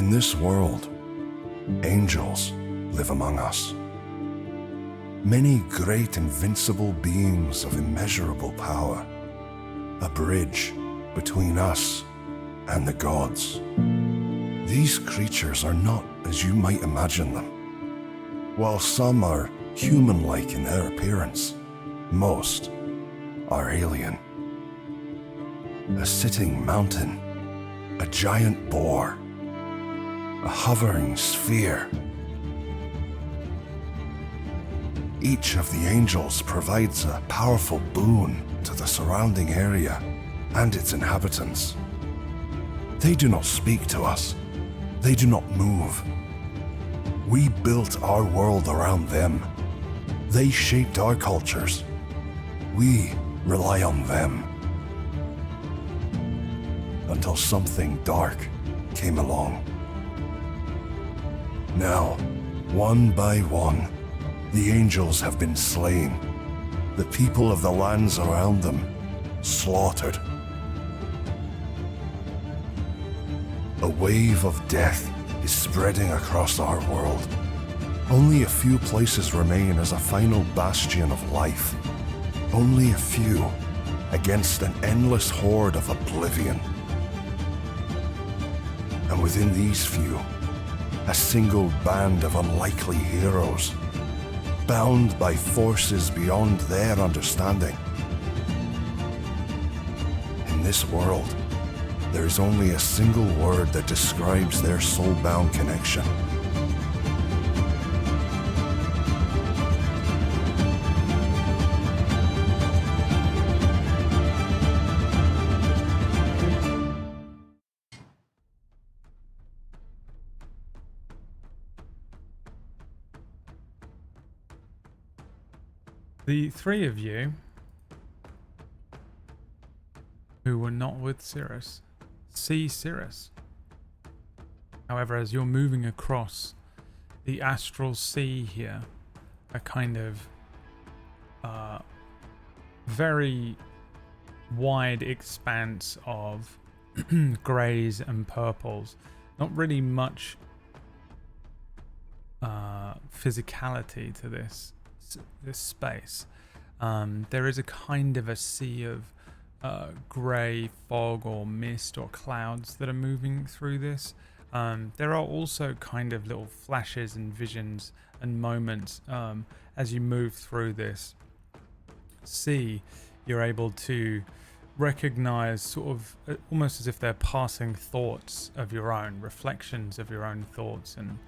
In this world, angels live among us. Many great invincible beings of immeasurable power, a bridge between us and the gods. These creatures are not as you might imagine them. While some are human-like in their appearance, most are alien. A sitting mountain, a giant boar, a hovering sphere. Each of the angels provides a powerful boon to the surrounding area and its inhabitants. They do not speak to us. They do not move. We built our world around them. They shaped our cultures. We rely on them. Until something dark came along. Now, one by one, the angels have been slain. The people of the lands around them slaughtered. A wave of death is spreading across our world. Only a few places remain as a final bastion of life. Only a few against an endless horde of oblivion. And within these few, a single band of unlikely heroes, bound by forces beyond their understanding. In this world, there is only a single word that describes their soul-bound connection. The three of you who were not with Cirrus see Cirrus. However, as you're moving across the Astral Sea here, a kind of very wide expanse of greys and purples, not really much physicality to this space. There is a kind of a sea of grey fog or mist or clouds that are moving through this. There are also kind of little flashes and visions and moments as you move through this sea. You're able to recognize sort of almost as if they're passing thoughts of your own, reflections of your own thoughts, and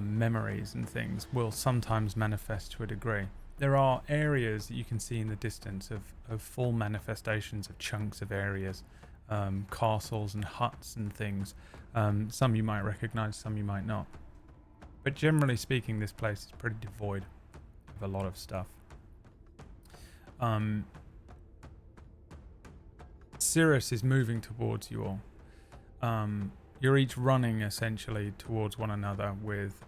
memories and things will sometimes manifest to a degree. There are areas that you can see in the distance of full manifestations of chunks of areas, castles and huts and things. Some you might recognize, some you might not. But generally speaking, this place is pretty devoid of a lot of stuff. Cirrus is moving towards you all. You're each running essentially towards one another with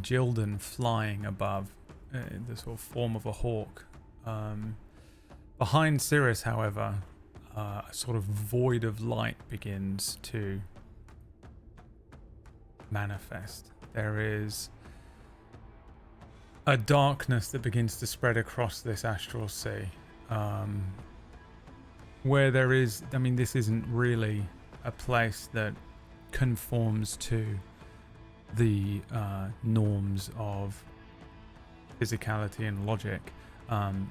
Jildan flying above in the sort of form of a hawk. Behind Cirrus, however, a sort of void of light begins to manifest. There is a darkness that begins to spread across this Astral Sea. Where there is, I mean, this isn't really a place that conforms to the norms of physicality and logic.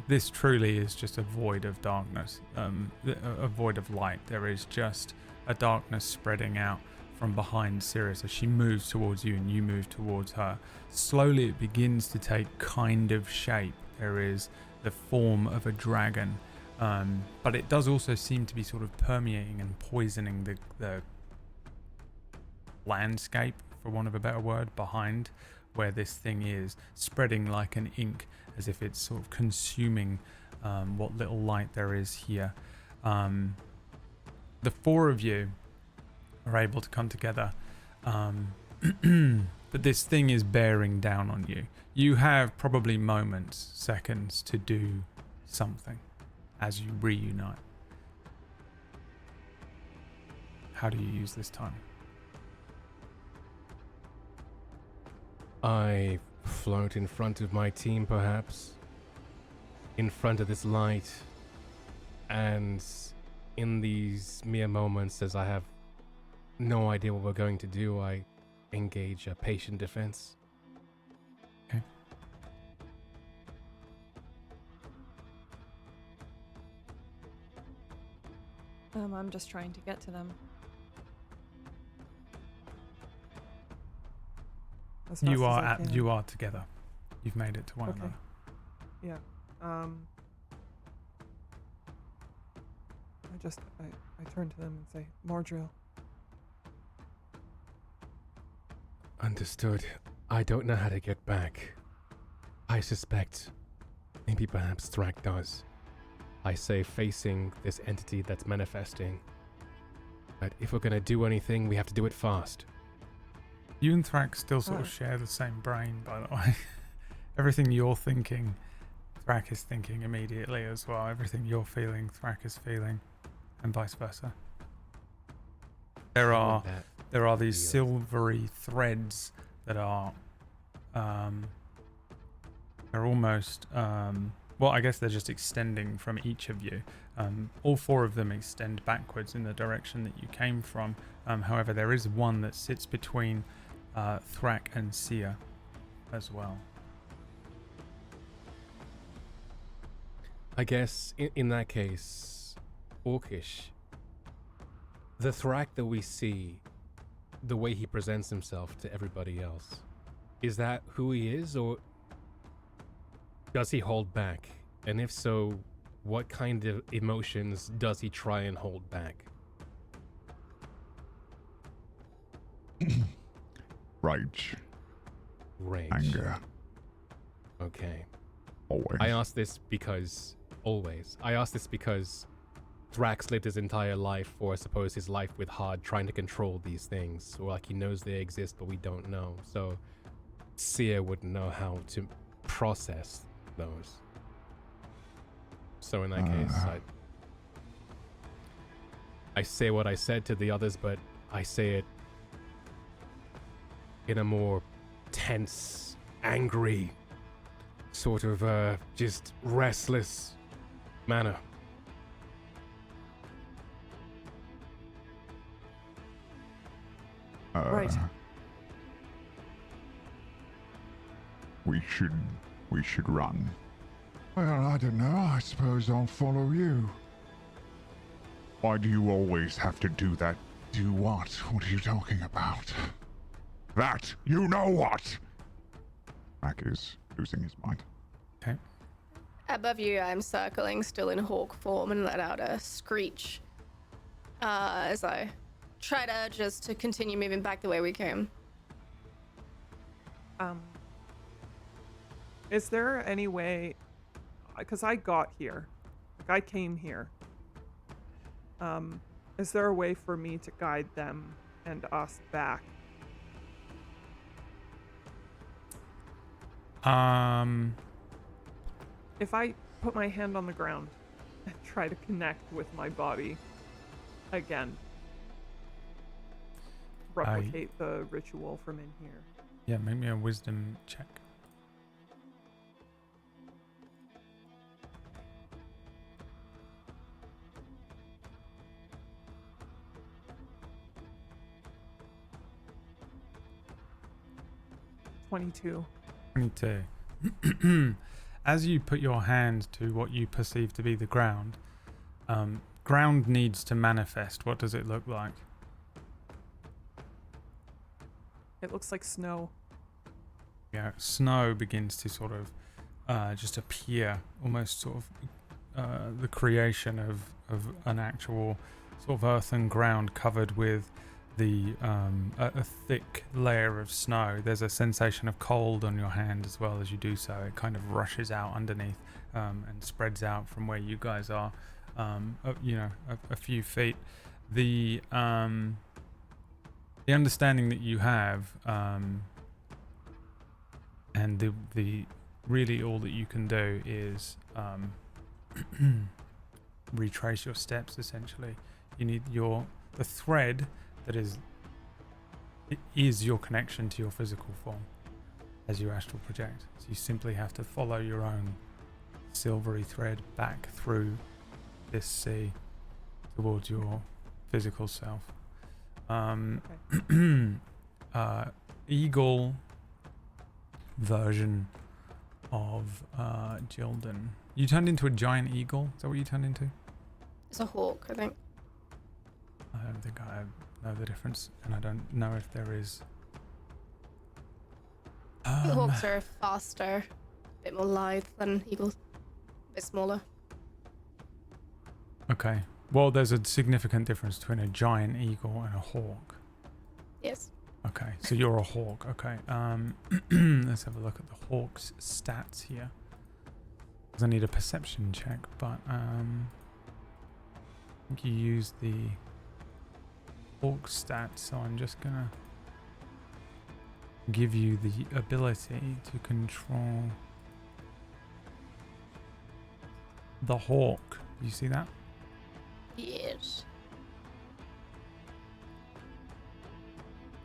This truly is just a void of darkness, a void of light. There is just a darkness spreading out from behind Cirrus as she moves towards you and you move towards her. Slowly it begins to take kind of shape. There is the form of a dragon, but it does also seem to be sort of permeating and poisoning the landscape, for want of a better word, behind where this thing is, spreading like an ink, as if it's sort of consuming what little light there is here. The four of you are able to come together, but this thing is bearing down on you. You have probably moments, seconds to do something as you reunite. How do you use this time? I float in front of my team, perhaps, in front of this light, and in these mere moments, as I have no idea what we're going to do, I engage a patient defense. Okay. I'm just trying to get to them. As fast You as are I can. you are together. You've made it to one Okay. another. Yeah. I turn to them and say, Mordrill. Understood. I don't know how to get back. I suspect maybe perhaps Thrak does. I say facing this entity that's manifesting. But if we're gonna do anything, we have to do it fast. You and Thrak still sort of share the same brain, by the way. Everything you're thinking, Thrak is thinking immediately as well. Everything you're feeling, Thrak is feeling, and vice versa. There are these silvery threads that are, they're almost, well, I guess they're just extending from each of you. All four of them extend backwards in the direction that you came from. However, there is one that sits between Thrak and Sia as well. I guess in that case, Orcish, the Thrak that we see, the way he presents himself to everybody else, is that who he is, or does he hold back? And if so, what kind of emotions does he try and hold back? Rage. Rage. Anger. Okay. Always. I ask this because Thrax lived his entire life, or I suppose his life with Hard, trying to control these things, or like he knows they exist but we don't know. So Sia wouldn't know how to process those. So in that case, I say what I said to the others, but I say it in a more tense, angry, sort of just restless manner. Right. We should run. Well, I don't know. I suppose I'll follow you. Why do you always have to do that? Do what? What are you talking about? That! You know what! Mac is losing his mind. Okay. Above you, I'm circling, still in hawk form, and let out a screech as I try to continue moving back the way we came. Is there any way, because I got here, like I came here, is there a way for me to guide them and us back? If I put my hand on the ground and try to connect with my body again, replicate the ritual from in here. Yeah, make me a wisdom check. $22. 22. As you put your hand to what you perceive to be the ground, ground needs to manifest. What does it look like? It looks like snow. Yeah, snow begins to sort of just appear, almost sort of the creation of an actual sort of earthen ground covered with a thick layer of snow. There's a sensation of cold on your hand as well as you do so. It kind of rushes out underneath and spreads out from where you guys are, a few feet. The understanding that you have, and the really all that you can do is retrace your steps. Essentially, you need the thread that is your connection to your physical form. as you astral project. So you simply have to follow your own silvery thread back through this sea towards your physical self. Eagle version of Jildan. You turned into a giant eagle? Is that what you turned into? It's a hawk, I think. I don't think I know the difference, and I don't know if there is. Hawks are faster, a bit more lithe than eagles, a bit smaller. Okay. Well, there's a significant difference between a giant eagle and a hawk. Yes. Okay, so you're a hawk. Okay. Let's have a look at the hawk's stats here. Because I need a perception check, but I think you used the hawk stats, so I'm just gonna give you the ability to control the hawk. Do you see that? Yes.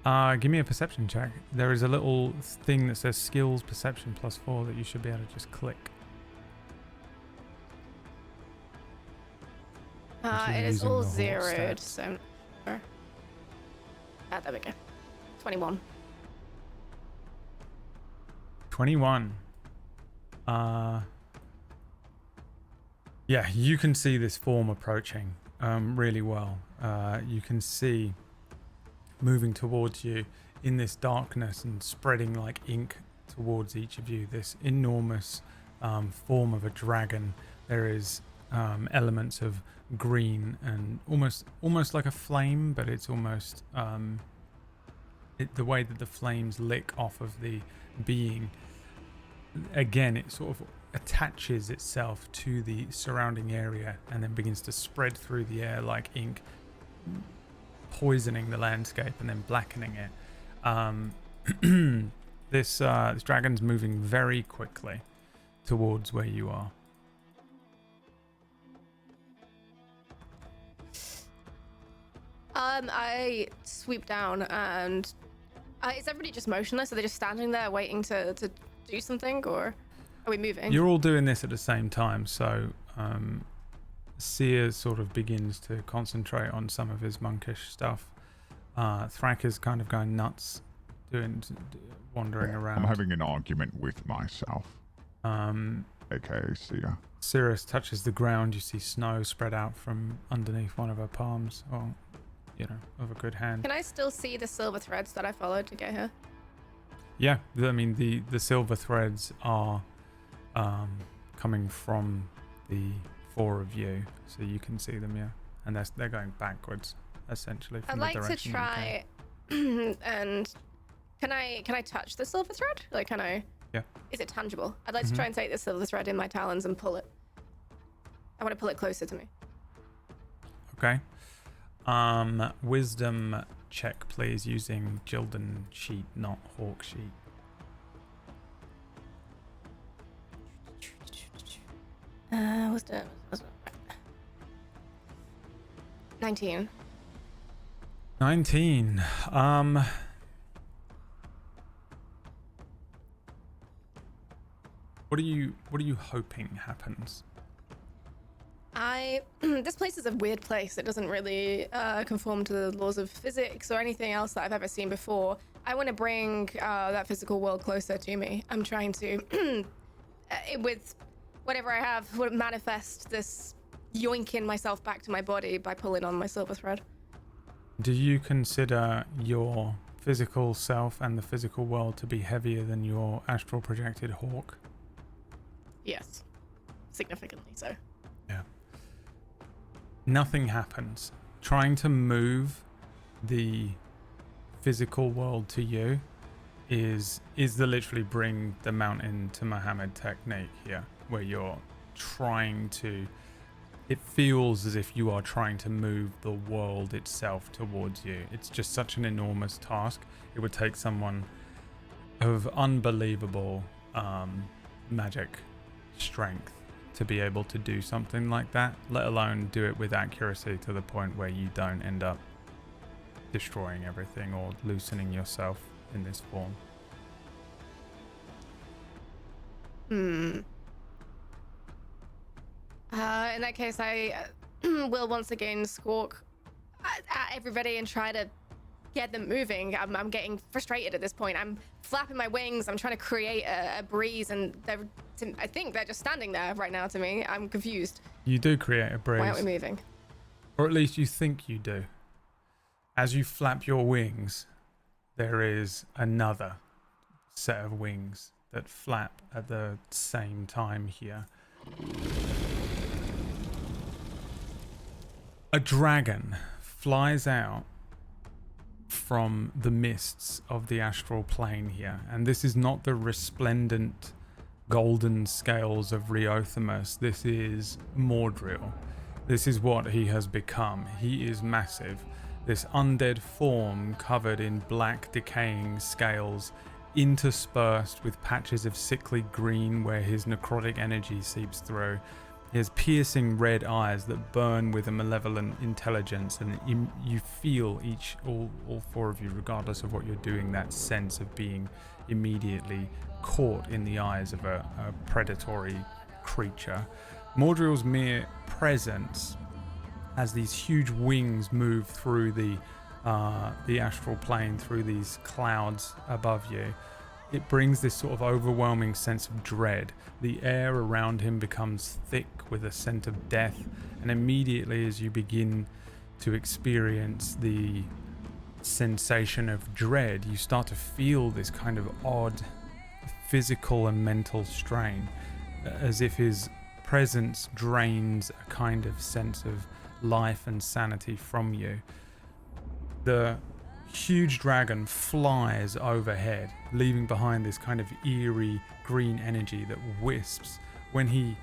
Give me a perception check. There is a little thing that says skills perception +4 that you should be able to just click. It is using all the hawk zeroed, stats. so I'm not sure. There we go. 21. 21. Yeah, you can see this form approaching really well. You can see moving towards you in this darkness and spreading like ink towards each of you, this enormous form of a dragon. There is elements of green and almost like a flame, but it's almost the way that the flames lick off of the being. Again, it sort of attaches itself to the surrounding area and then begins to spread through the air like ink, poisoning the landscape and then blackening it. This dragon's moving very quickly towards where you are. I sweep down and is everybody just motionless? Are they just standing there waiting to do something, or are we moving? You're all doing this at the same time, so Seer sort of begins to concentrate on some of his monkish stuff. Thrak is kind of going nuts, wandering around. I'm having an argument with myself. AKA Seer. Cirrus touches the ground. You see snow spread out from underneath one of her palms, or of a good hand. Can I still see the silver threads that I followed to get here? Yeah, I mean the silver threads are coming from the four of you, so you can see them. Yeah, and they're going backwards essentially. From I'd like the to direction try, and can I touch the silver thread? Like, can I? Yeah. Is it tangible? I'd like to try and take the silver thread in my talons and pull it. I want to pull it closer to me. Okay. Wisdom check, please, using Jildan sheet, not Hawk sheet. Wisdom. 19. 19. What are you hoping happens? This place is a weird place. It doesn't really conform to the laws of physics or anything else that I've ever seen before. I want to bring that physical world closer to me. I'm trying to, with whatever I have, manifest this yoinking myself back to my body by pulling on my silver thread. Do you consider your physical self and the physical world to be heavier than your astral projected hawk? Yes, significantly so. Yeah. Nothing happens. Trying to move the physical world to you is the literally bring the mountain to Muhammad technique here, where you're trying to. It feels as if you are trying to move the world itself towards you. It's just such an enormous task. It would take someone of unbelievable magic strength to be able to do something like that, let alone do it with accuracy to the point where you don't end up destroying everything or loosening yourself in this form. In that case, I will once again squawk at everybody and try to get them moving. I'm getting frustrated at this point. I'm flapping my wings. I'm trying to create a breeze, and I think they're just standing there right now to me. I'm confused. You do create a breeze. Why aren't we moving? Or at least you think you do. As you flap your wings, there is another set of wings that flap at the same time here. A dragon flies out from the mists of the astral plane here, and this is not the resplendent golden scales of Reothamus. This is Mordril. This is what he has become. He is massive. This undead form covered in black decaying scales, interspersed with patches of sickly green where his necrotic energy seeps through. He has piercing red eyes that burn with a malevolent intelligence, and you feel all four of you, regardless of what you're doing, that sense of being immediately caught in the eyes of a predatory creature. Mordril's mere presence, as these huge wings move through the astral plane, through these clouds above you, it brings this sort of overwhelming sense of dread. The air around him becomes thick with a scent of death, and immediately as you begin to experience the sensation of dread, you start to feel this kind of odd physical and mental strain, as if his presence drains a kind of sense of life and sanity from you. The huge dragon flies overhead, leaving behind this kind of eerie green energy that wisps. When he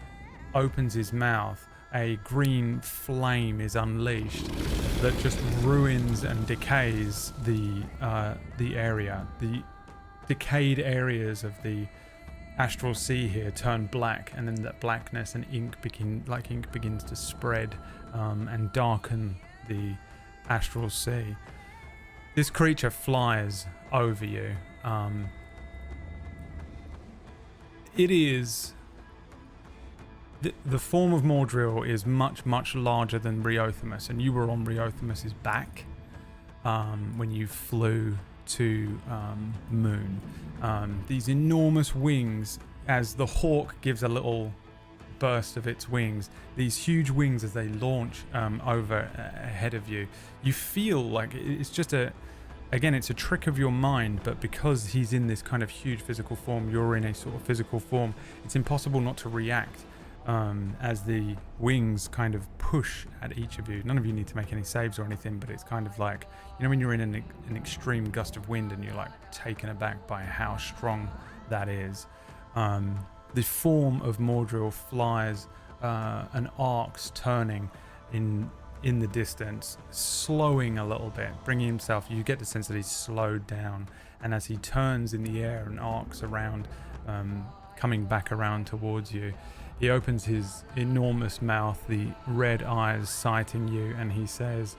opens his mouth, a green flame is unleashed that just ruins and decays the area. The decayed areas of the Astral Sea here turn black, and then that blackness and ink begins to spread and darken the Astral Sea. This creature flies over you. It is... The form of Mordril is much, much larger than Reothamus, and you were on Reothamus's back when you flew to Moon. These enormous wings, as the hawk gives a little burst of its wings, these huge wings as they launch over ahead of you, you feel like it's just it's a trick of your mind, but because he's in this kind of huge physical form, you're in a sort of physical form, it's impossible not to react as the wings kind of push at each of you. None of you need to make any saves or anything, but it's kind of like, you know, when you're in an extreme gust of wind and you're like taken aback by how strong that is. The form of Mordril flies and arcs turning in the distance, slowing a little bit, bringing himself, you get the sense that he's slowed down, and as he turns in the air and arcs around, coming back around towards you, he opens his enormous mouth, the red eyes sighting you, and he says,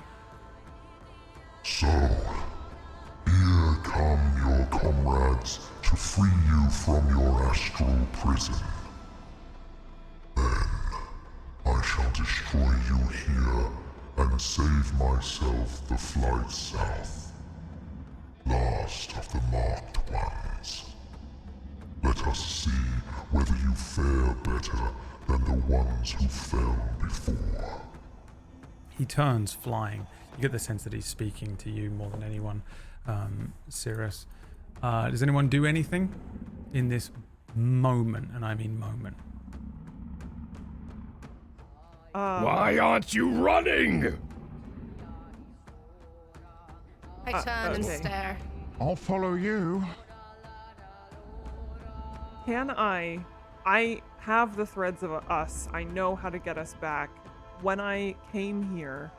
"So, here come your comrades to free you from your astral prison. Then, I shall destroy you here and save myself the flight south. Last of the marked ones. Let us see whether you fare better than the ones who fell before." He turns flying. You get the sense that he's speaking to you more than anyone, Cirrus. Does anyone do anything in this moment? And I mean moment. Why aren't you running? I turn and okay. stare. I'll follow you. Can I have the threads of us. I know how to get us back. When I came here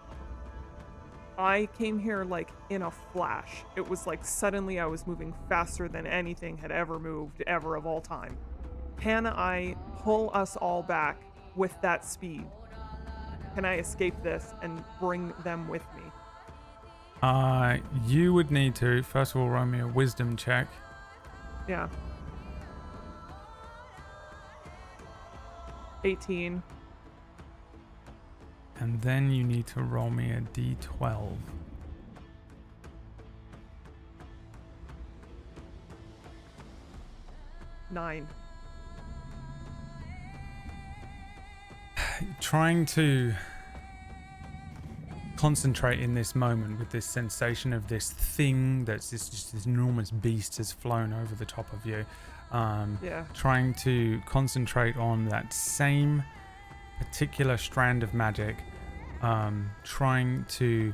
like in a flash. It was like suddenly I was moving faster than anything had ever moved ever of all time. Can I pull us all back with that speed? Can I escape this and bring them with me? You would need to, first of all, roll me a wisdom check. Yeah. 18. And then you need to roll me a d12. Nine. Trying to concentrate in this moment with this sensation of this thing that's just this enormous beast has flown over the top of you. Yeah. Trying to concentrate on that same particular strand of magic, trying to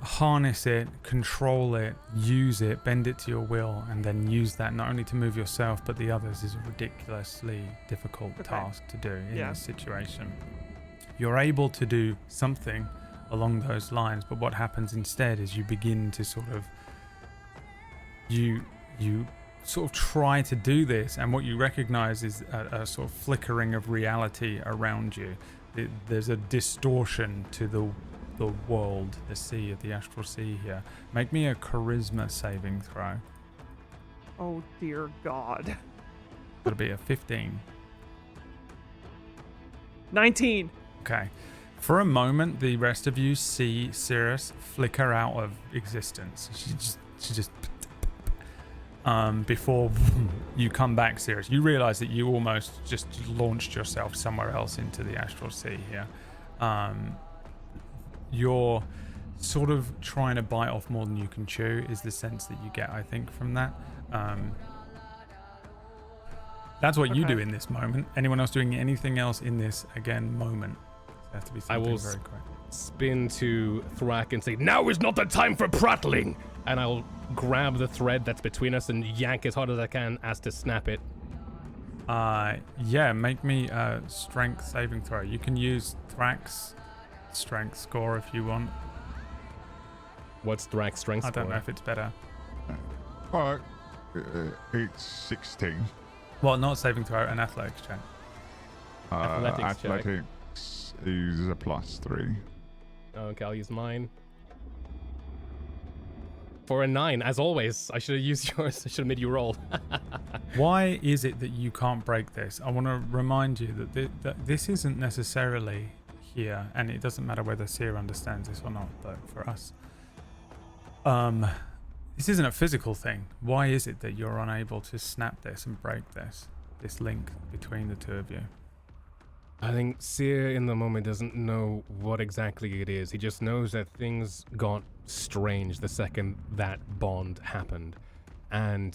harness it, control it, use it, bend it to your will, and then use that not only to move yourself but the others is a ridiculously difficult task to do in this situation. You're able to do something along those lines, but what happens instead is you begin to sort of you sort of try to do this, and what you recognize is a sort of flickering of reality around you. There's a distortion to the world, the sea, of the Astral Sea here. Make me a charisma saving throw. Oh dear God. It'll be a 15. 19. Okay. For a moment, the rest of you see Cirrus flicker out of existence. She just before you come back, Cirrus, you realize that you almost just launched yourself somewhere else into the Astral Sea here. You're sort of trying to bite off more than you can chew is the sense that you get, I think, from that. That's what you do in this moment. Anyone else doing anything else in this, again, moment? It has to be something very quick. Spin to Thrak and say, "Now is not the time for prattling!" And I'll grab the thread that's between us and yank as hard as I can as to snap it. Yeah, make me a strength saving throw. You can use Thrak's strength score if you want. What's Thrak's strength score? I don't know if it's better. It's 16. Well, not saving throw, an athletics check. Athletics is a +3. Okay, I'll use mine. For a 9, as always. I should have used yours. I should have made you roll. Why is it that you can't break this? I want to remind you that this isn't necessarily here, and it doesn't matter whether Seer understands this or not, but for us, this isn't a physical thing. Why is it that you're unable to snap this and break this link between the two of you? I think Seer in the moment doesn't know what exactly it is. He just knows that things got strange the second that bond happened. And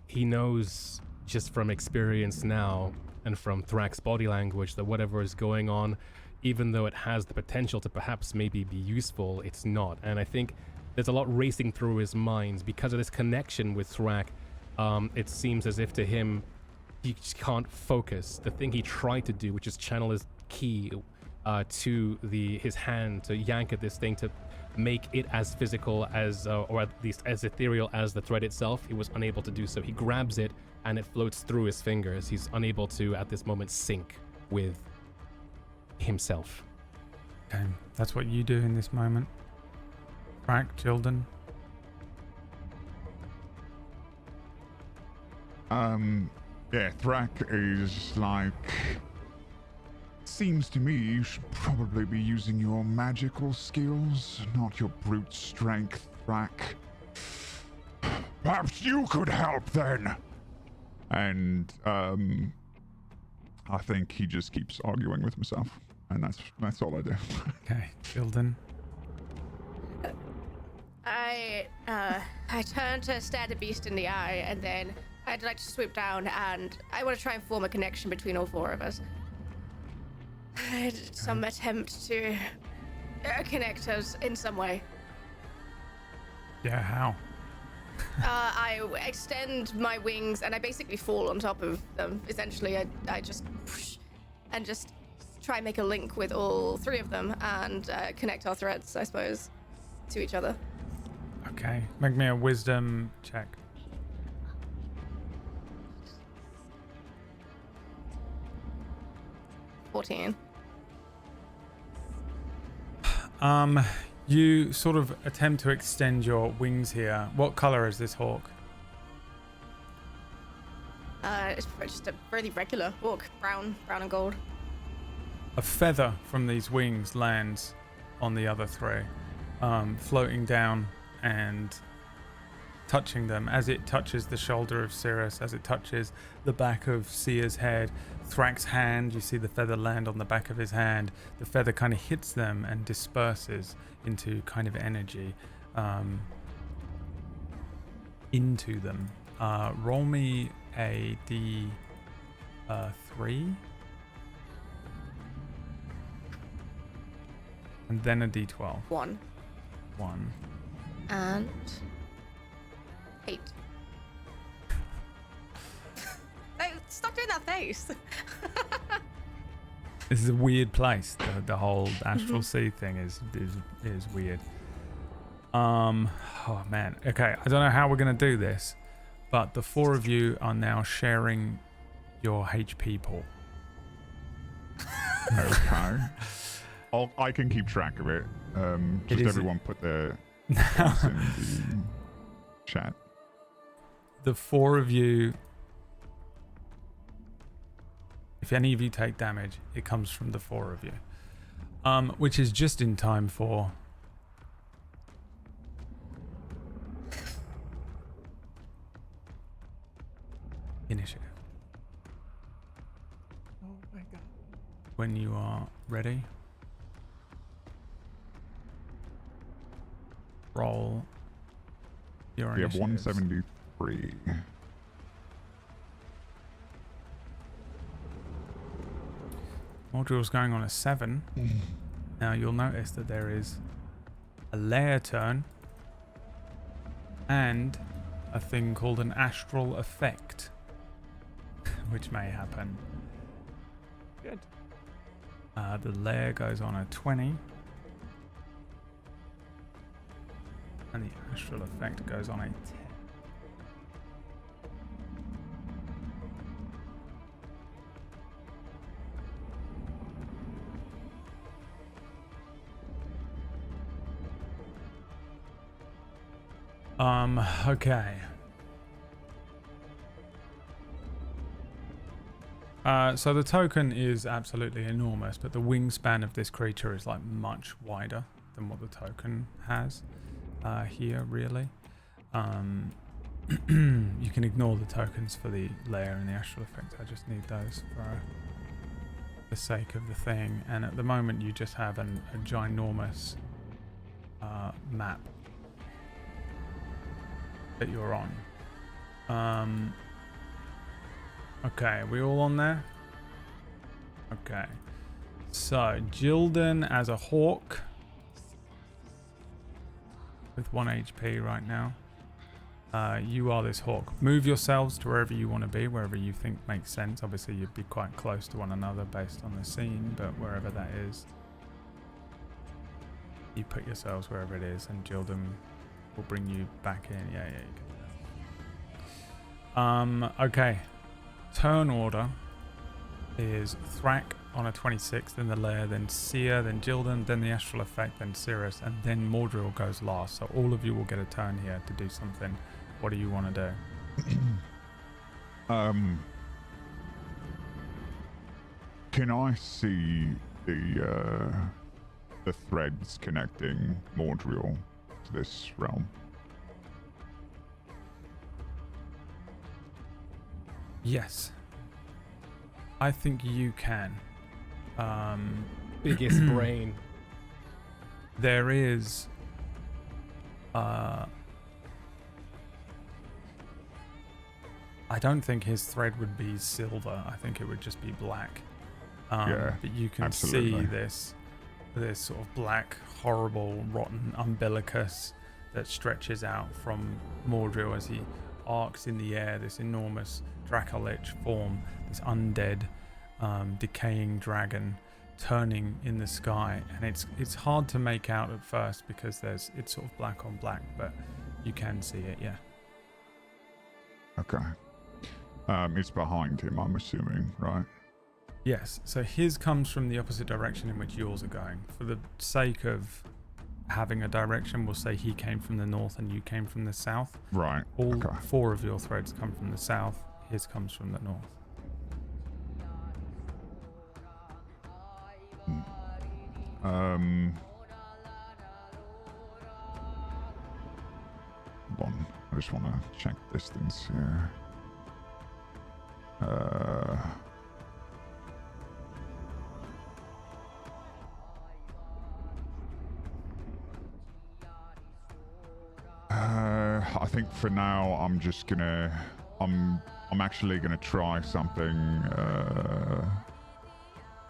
he knows just from experience now and from Thrak's body language that whatever is going on, even though it has the potential to perhaps maybe be useful, it's not. And I think there's a lot racing through his mind because of this connection with Thrak. It seems as if to him, he just can't focus. The thing he tried to do, which is channel his ki to his hand to yank at this thing to make it as physical as, or at least as ethereal as the thread itself, he was unable to do so. He grabs it and it floats through his fingers. He's unable to, at this moment, sync with himself. Okay, that's what you do in this moment. Thrak, Jilden. Yeah, Thrak is like... Seems to me you should probably be using your magical skills, not your brute strength, Thrak. Perhaps you could help then! And, I think he just keeps arguing with himself, and that's all I do. Okay, Jilden. I turn to stare the beast in the eye, and then I'd like to swoop down, and I want to try and form a connection between all four of us. Some attempt to connect us in some way. Yeah, how? I extend my wings, and I basically fall on top of them. Essentially, I just push and just try and make a link with all three of them and connect our threads, I suppose, to each other. Okay, make me a wisdom check. You sort of attempt to extend your wings here. What color is this hawk? It's just a really regular orc, brown and gold. A feather from these wings lands on the other three, floating down and touching them as it touches the shoulder of Cirrus, as it touches the back of Sia's head. Thrak's hand, you see the feather land on the back of his hand. The feather kind of hits them and disperses into kind of energy into them. Roll me a D3 and then a D12. 1 and 8. No, stop doing that face. This is a weird place. The whole Astral Sea thing is weird. Oh man. Okay, I don't know how we're gonna do this, but the four of you are now sharing your HP pool. Okay. I can keep track of it. Just everyone put their points in the chat. The four of you, if any of you take damage, it comes from the four of you, which is just in time for initiative. Oh my god. When you are ready, roll your We have initiatives. 173. Mordril's going on a 7. Now you'll notice that there is a Leah turn and a thing called an astral effect, which may happen. Good. The Leah goes on a 20. And the astral effect goes on a 10. Okay. So the token is absolutely enormous, but the wingspan of this creature is like much wider than what the token has here, really. You can ignore the tokens for the layer and the astral effect. I just need those for the sake of the thing. And at the moment, you just have a ginormous map that you're on. Okay, are we all on there? Okay. So, Jildan as a hawk with 1 HP right now. You are this hawk. Move yourselves to wherever you want to be, wherever you think makes sense. Obviously, you'd be quite close to one another based on the scene, but wherever that is, you put yourselves wherever it is, and Jildan will bring you back in. Yeah, you can do that. Okay. Turn order is Thrak on a 26, then the Leah, then Sia, then Jildan, then the astral effect, then Cirrus, and then Mordril goes last. So all of you will get a turn here to do something. What do you want to do? Can I see the threads connecting Mordril to this realm? Yes. I think you can. Biggest brain. There is I don't think his thread would be silver. I think it would just be black. Yeah, but you can absolutely. see this sort of black, horrible, rotten umbilicus that stretches out from Mordril as he arcs in the air, this enormous Dracolich form, this undead, decaying dragon turning in the sky. And it's hard to make out at first because it's sort of black on black, but you can see it, yeah. Okay. It's behind him, I'm assuming, right? Yes, so his comes from the opposite direction in which yours are going. For the sake of having a direction, we'll say he came from the north and you came from the south. Right. All okay. 4 of your threads come from the south. his comes from the north. Hold on. I just want to check distance here. I think for now I'm just gonna I'm actually gonna try something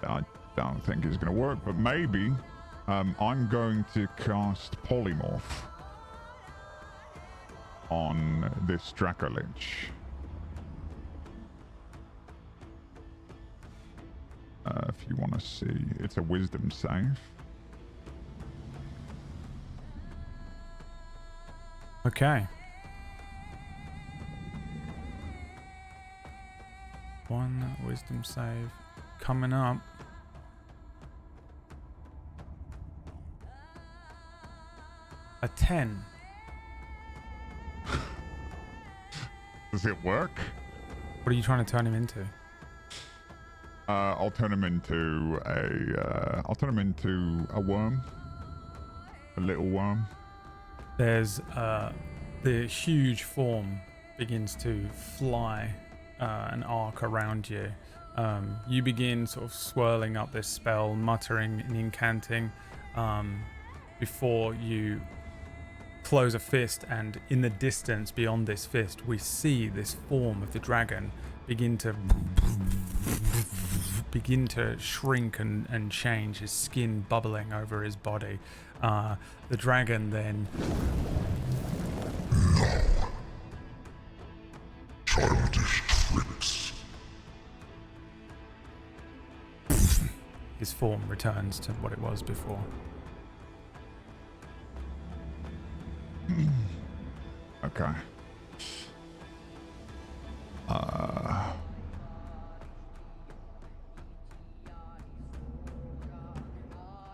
I don't think is gonna work, but maybe I'm going to cast Polymorph on this Dracolich. If you want to see, it's a wisdom save. Okay. 1 wisdom save coming up. A 10. Does it work? What are you trying to turn him into? I'll turn him into a worm. A little worm. There's the huge form begins to fly an arc around you. You begin sort of swirling up this spell, muttering and incanting before you close a fist, and in the distance beyond this fist we see this form of the dragon begin to shrink and change, his skin bubbling over his body. The dragon then Childish tricks. his form returns to what it was before. Okay.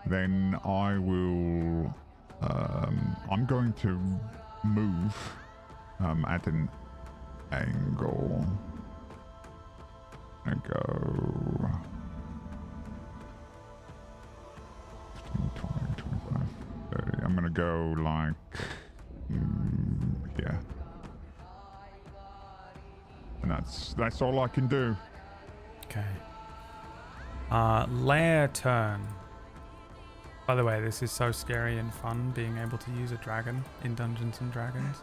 Then I will. I'm going to move at an angle. I go 15, 20, 25, 30. I'm gonna go like here. And that's all I can do. Okay. Leah turn. By the way, this is so scary and fun, being able to use a dragon in Dungeons and Dragons.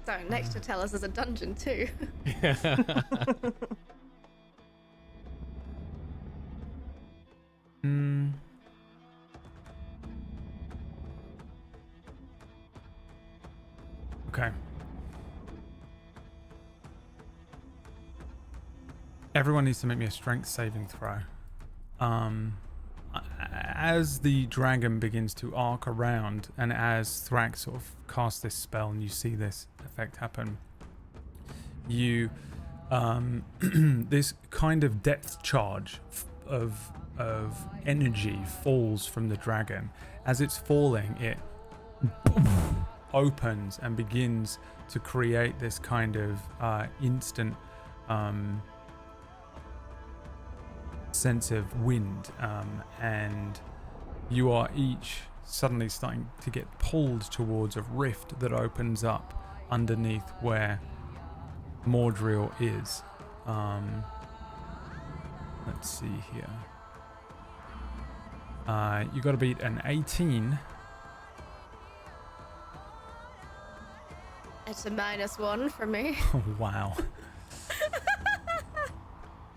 So next to tell us there's a dungeon too. Okay. Everyone needs to make me a strength saving throw. As the dragon begins to arc around, and as Thrak sort of casts this spell and you see this effect happen, you this kind of depth charge of energy falls from the dragon. As it's falling, it opens and begins to create this kind of instant sense of wind, and you are each suddenly starting to get pulled towards a rift that opens up underneath where Mordriel is. Let's see here. You got to beat an 18. It's a -1 for me. Oh, wow.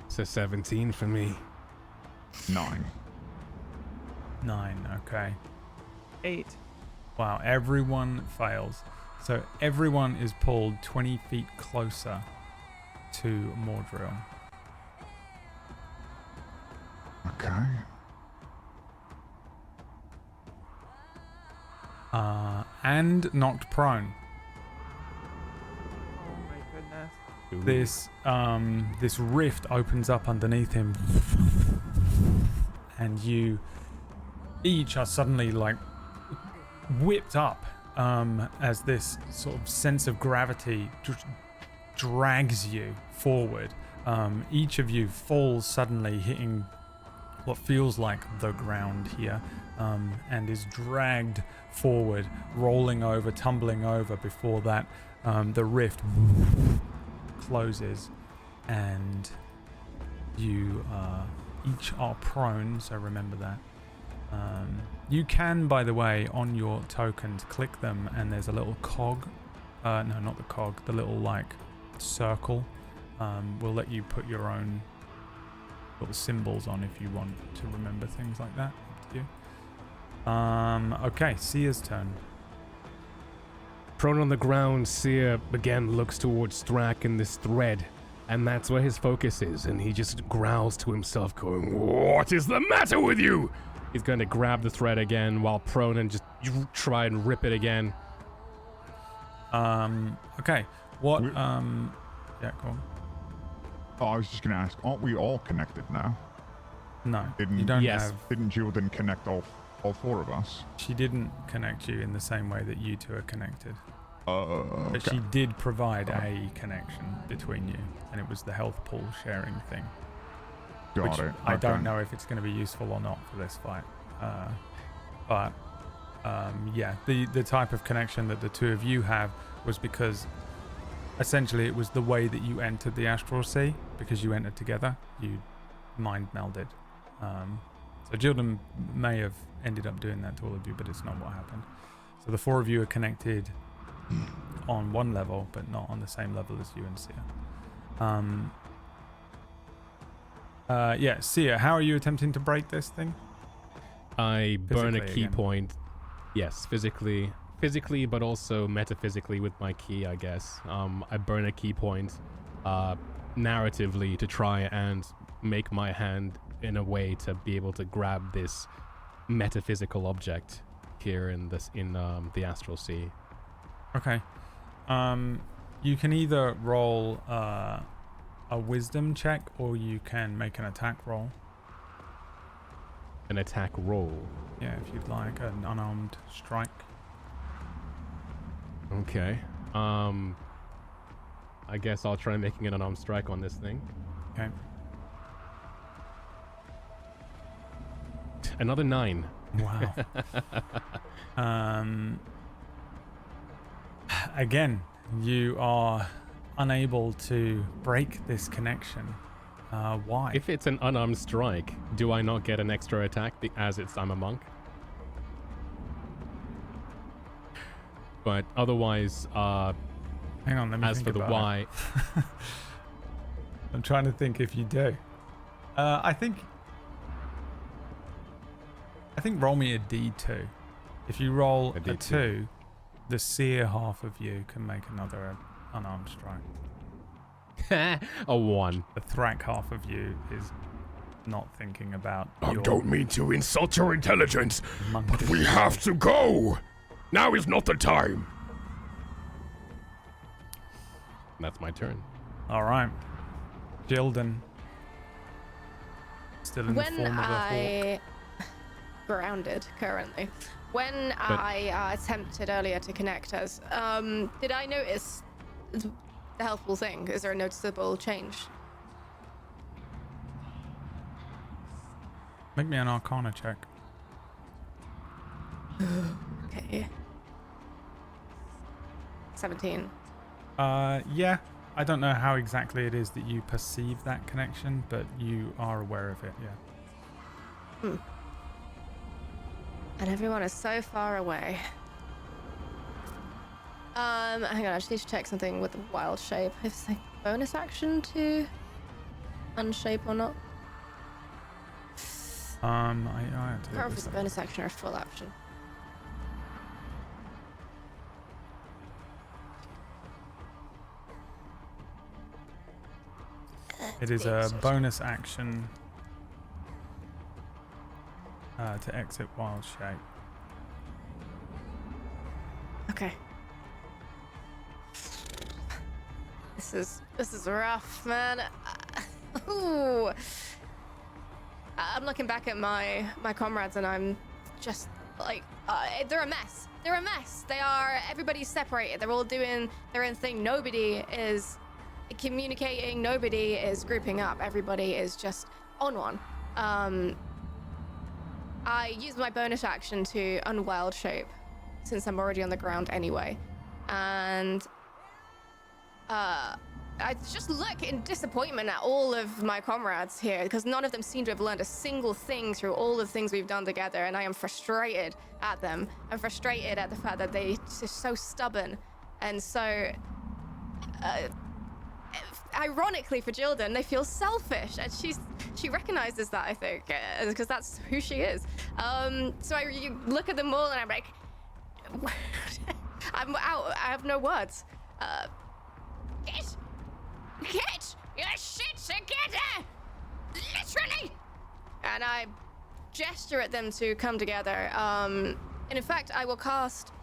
It's a 17 for me. 9. 9, okay. 8. Wow, everyone fails. So everyone is pulled 20 feet closer to Mordriel. Okay. And knocked prone. Oh my goodness. This rift opens up underneath him, and you each are suddenly like whipped up as this sort of sense of gravity drags you forward. Each of you falls suddenly, hitting what feels like the ground here, and is dragged forward, rolling over, tumbling over. Before that, the rift closes, and you each are prone, so remember that. You can, by the way, on your tokens, click them, and there's a little cog. No, not the cog, the little, like, circle. Will let you put your own little symbols on if you want to remember things like that. Up to you. Okay, Sia's turn. Prone on the ground, Seer again looks towards Strack and this thread, and that's where his focus is, and he just growls to himself, going, "What is the matter with you?" He's going to grab the thread again while prone and just try and rip it again. Okay. What, yeah, go on. Oh, I was just going to ask, aren't we all connected now? No, Didn't, you don't yes. have... Didn't Jildan connect all four of us? She didn't connect you in the same way that you two are connected. Okay. But she did provide a connection between you, and it was the health pool sharing thing. Got it. I don't Okay. know if it's going to be useful or not for this fight. But yeah, the type of connection that the two of you have was because essentially it was the way that you entered the Astral Sea, because you entered together, you mind melded. So Jildan may have ended up doing that to all of you, but it's not what happened. So the four of you are connected on one level, but not on the same level as you and Sia. Yeah, Sia, how are you attempting to break this thing? I burn a Physically key again. point. Yes, physically, but also metaphysically with my key, I guess. I burn a key point narratively to try and make my hand in a way to be able to grab this metaphysical object here in the Astral Sea. Okay. You can either roll a wisdom check, or you can make an attack roll. An attack roll. Yeah, if you'd like, an unarmed strike. Okay. I guess I'll try making an unarmed strike on this thing. Okay. Another 9. Wow. Again, you are unable to break this connection. Why? If it's an unarmed strike, do I not get an extra attack as I'm a monk? But otherwise, Hang on, let me as think for the about why, it. I'm trying to think if you do. I think roll me a D2. If you roll A a D2. 2, the seer half of you can make another unarmed strike. a 1. The thrack half of you is not thinking about I your don't mean to insult your intelligence, but monkish we have to go. Now is not the time. That's my turn. All right, Jildan. Still in the When form of a hawk. I grounded currently, when I attempted earlier to connect us, did I notice the helpful thing? Is there a noticeable change? Make me an Arcana check. Okay. 17. Yeah. I don't know how exactly it is that you perceive that connection, but you are aware of it, yeah. And everyone is so far away. Hang on, I just need to check something with the wild shape. If it's like bonus action to unshape or not. I have to I look can't remember if this it's a up. bonus action or a full action. It is a bonus action to exit wild shape. Okay. This is rough, man. Ooh. I'm looking back at my comrades and I'm just they're a mess. They're a mess. Everybody's separated. They're all doing their own thing. Nobody is communicating. Nobody is grouping up. Everybody is just on one. I use my bonus action to unwild shape, since I'm already on the ground anyway. And I just look in disappointment at all of my comrades here, because none of them seem to have learned a single thing through all the things we've done together, and I am frustrated at them. I'm frustrated at the fact that they're so stubborn, and so ironically for Jildan, they feel selfish, and she recognizes that, I think, because that's who she is. So you look at them all, and I'm like, I'm out. I have no words. Get your shit together! Literally! And I gesture at them to come together. And in fact, I will cast...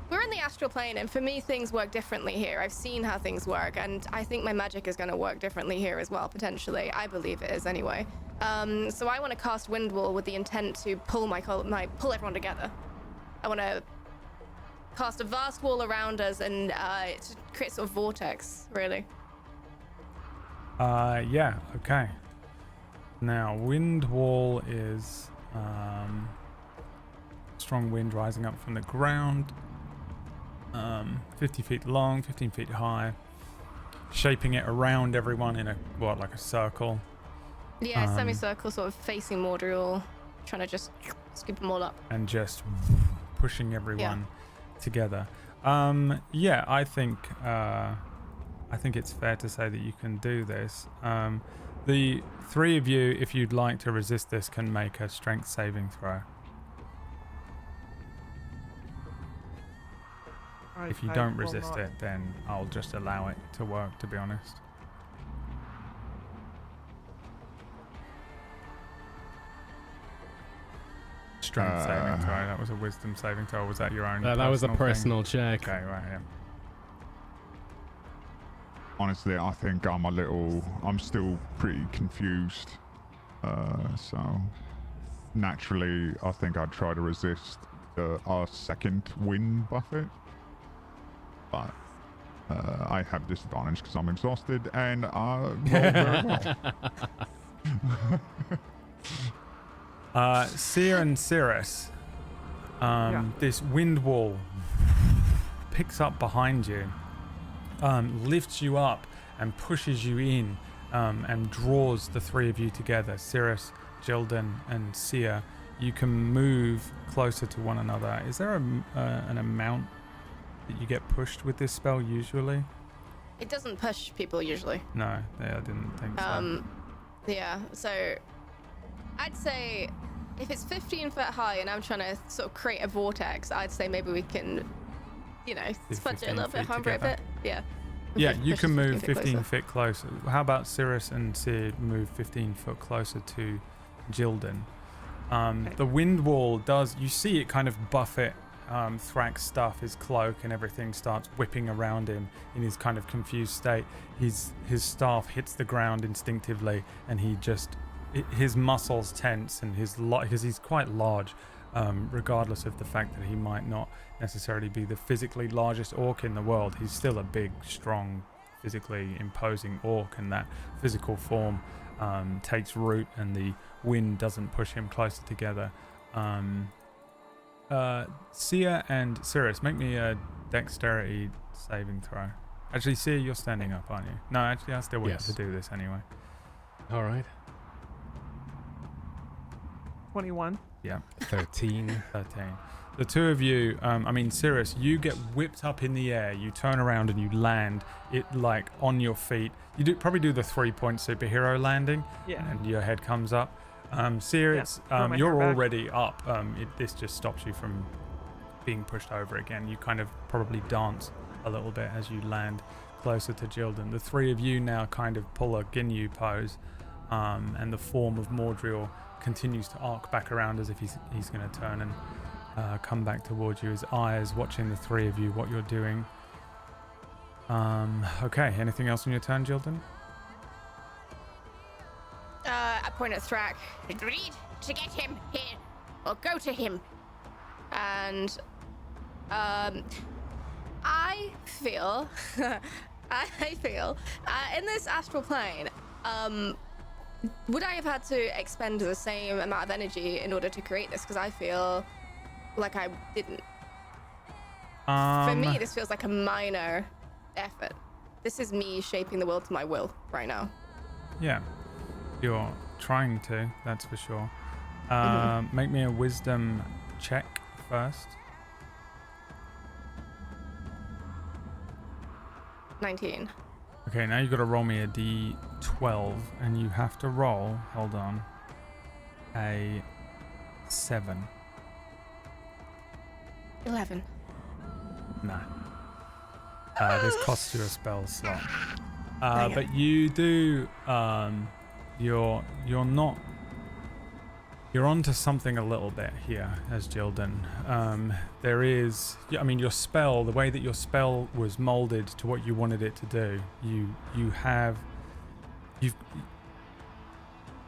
We're in the astral plane, and for me, things work differently here. I've seen how things work, and I think my magic is going to work differently here as well, potentially. I believe it is, anyway. So I want to cast Wind Wall with the intent to pull pull everyone together. I want to cast a vast wall around us and to create sort of vortex, really. Yeah, okay. Now, wind wall is strong wind rising up from the ground, 50 feet long, 15 feet high, shaping it around everyone in like a circle. Yeah, semicircle, sort of facing Mordrial, trying to just scoop them all up. And just pushing everyone together. Yeah, I think it's fair to say that you can do this. The three of you, if you'd like to resist this, can make a strength saving throw. If you don't resist it, then I'll just allow it to work, to be honest. Strength saving throw. That was a wisdom saving throw. Was that your own? That was a personal thing? check. Okay, right. Yeah. Honestly, I think I'm still pretty confused. So naturally, I think I'd try to resist our second wind buffet. But I have disadvantage because I'm exhausted and I roll very well. Seer and Cirrus, this wind wall picks up behind you, lifts you up and pushes you in, and draws the three of you together. Cirrus, Jildan, and Seer, you can move closer to one another. Is there an amount that you get pushed with this spell usually? It doesn't push people usually. No, I didn't think so. Yeah, so I'd say if it's 15 foot high and I'm trying to sort of create a vortex, I'd say maybe we can, smudge it a little bit, hamper it a bit. Yeah. Yeah, you can move 15 feet closer. How about Cirrus and Sid move 15 foot closer to Jildan? Okay. The wind wall does, you see it kind of buffet Thrax's stuff, his cloak and everything starts whipping around him in his kind of confused state. His staff hits the ground instinctively, and his muscles tense, and because he's quite large, regardless of the fact that he might not necessarily be the physically largest orc in the world. He's still a big, strong, physically imposing orc, and that physical form takes root, and the wind doesn't push him closer together. Seer and Cirrus, make me a dexterity saving throw. Actually, Seer, you're standing up, aren't you? No, actually, I still want you to do this anyway. All right. 21. Yeah. 13. 13. The two of you, Cirrus, you get whipped up in the air. You turn around and you land it like on your feet. You probably do the 3-point superhero landing. Yeah. And your head comes up. Seer, you're already up. This just stops you from being pushed over again. You kind of probably dance a little bit as you land closer to Jildan. The three of you now kind of pull a Ginyu pose, and the form of Mordrial continues to arc back around as if he's going to turn and come back towards you. His eyes watching the three of you, what you're doing. Okay, anything else on your turn, Jildan? I point at Thrak. Read. to get him here, or go to him. And I feel, in this astral plane, would I have had to expend the same amount of energy in order to create this? Because I feel like I didn't. For me, this feels like a minor effort. This is me shaping the world to my will right now. Yeah, you're trying to, that's for sure. Make me a wisdom check first. 19. Okay, now you've got to roll me a d12, and you have to roll, hold on, a 7. 11. Nah. This costs you a spell slot. Dang it. But you do, you're not, you're onto something a little bit here as Jildan. There is, I mean, your spell, the way that your spell was molded to what you wanted it to do,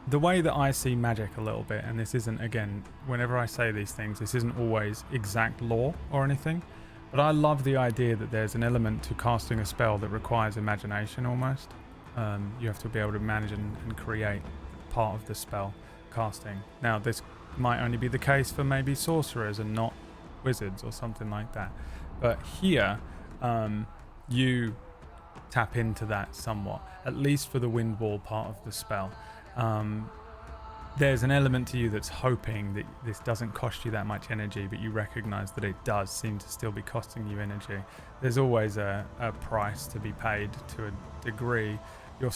the way that I see magic a little bit, and this isn't, again, whenever I say these things, this isn't always exact law or anything, but I love the idea that there's an element to casting a spell that requires imagination almost. You have to be able to manage and create part of the spell casting. Now, this might only be the case for maybe sorcerers and not wizards or something like that. But here, you tap into that somewhat, at least for the wind wall part of the spell. There's an element to you that's hoping that this doesn't cost you that much energy, but you recognize that it does seem to still be costing you energy. There's always a price to be paid to a degree. You're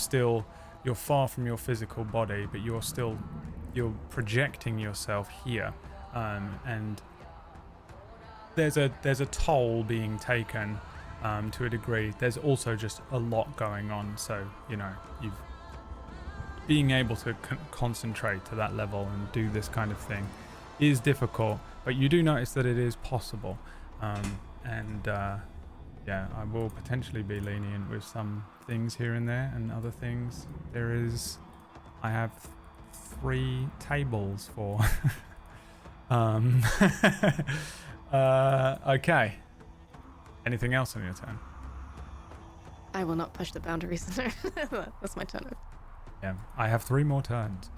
far from your physical body, but you're projecting yourself here, and there's a toll being taken to a degree. There's also just a lot going on, so being able to concentrate to that level and do this kind of thing is difficult, but you do notice that it is possible. Yeah, I will potentially be lenient with some things here and there, and other things I have 3 tables for. Okay. Anything else on your turn? I will not push the boundaries. That's my turn. Yeah, I have 3 more turns.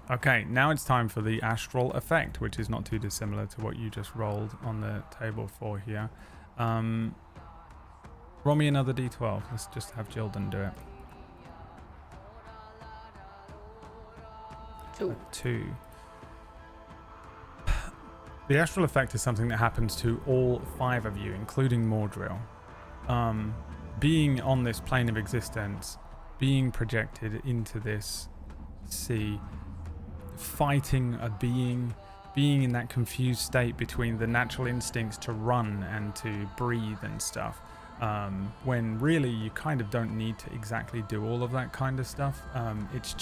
Okay, now it's time for the astral effect, which is not too dissimilar to what you just rolled on the table for here. Roll me another d12. Let's just have Jildan do it. 2. The astral effect is something that happens to all 5 of you, including Mordrill. Being on this plane of existence, being projected into this sea, fighting a being in that confused state between the natural instincts to run and to breathe and stuff, when really you kind of don't need to exactly do all of that kind of stuff. It's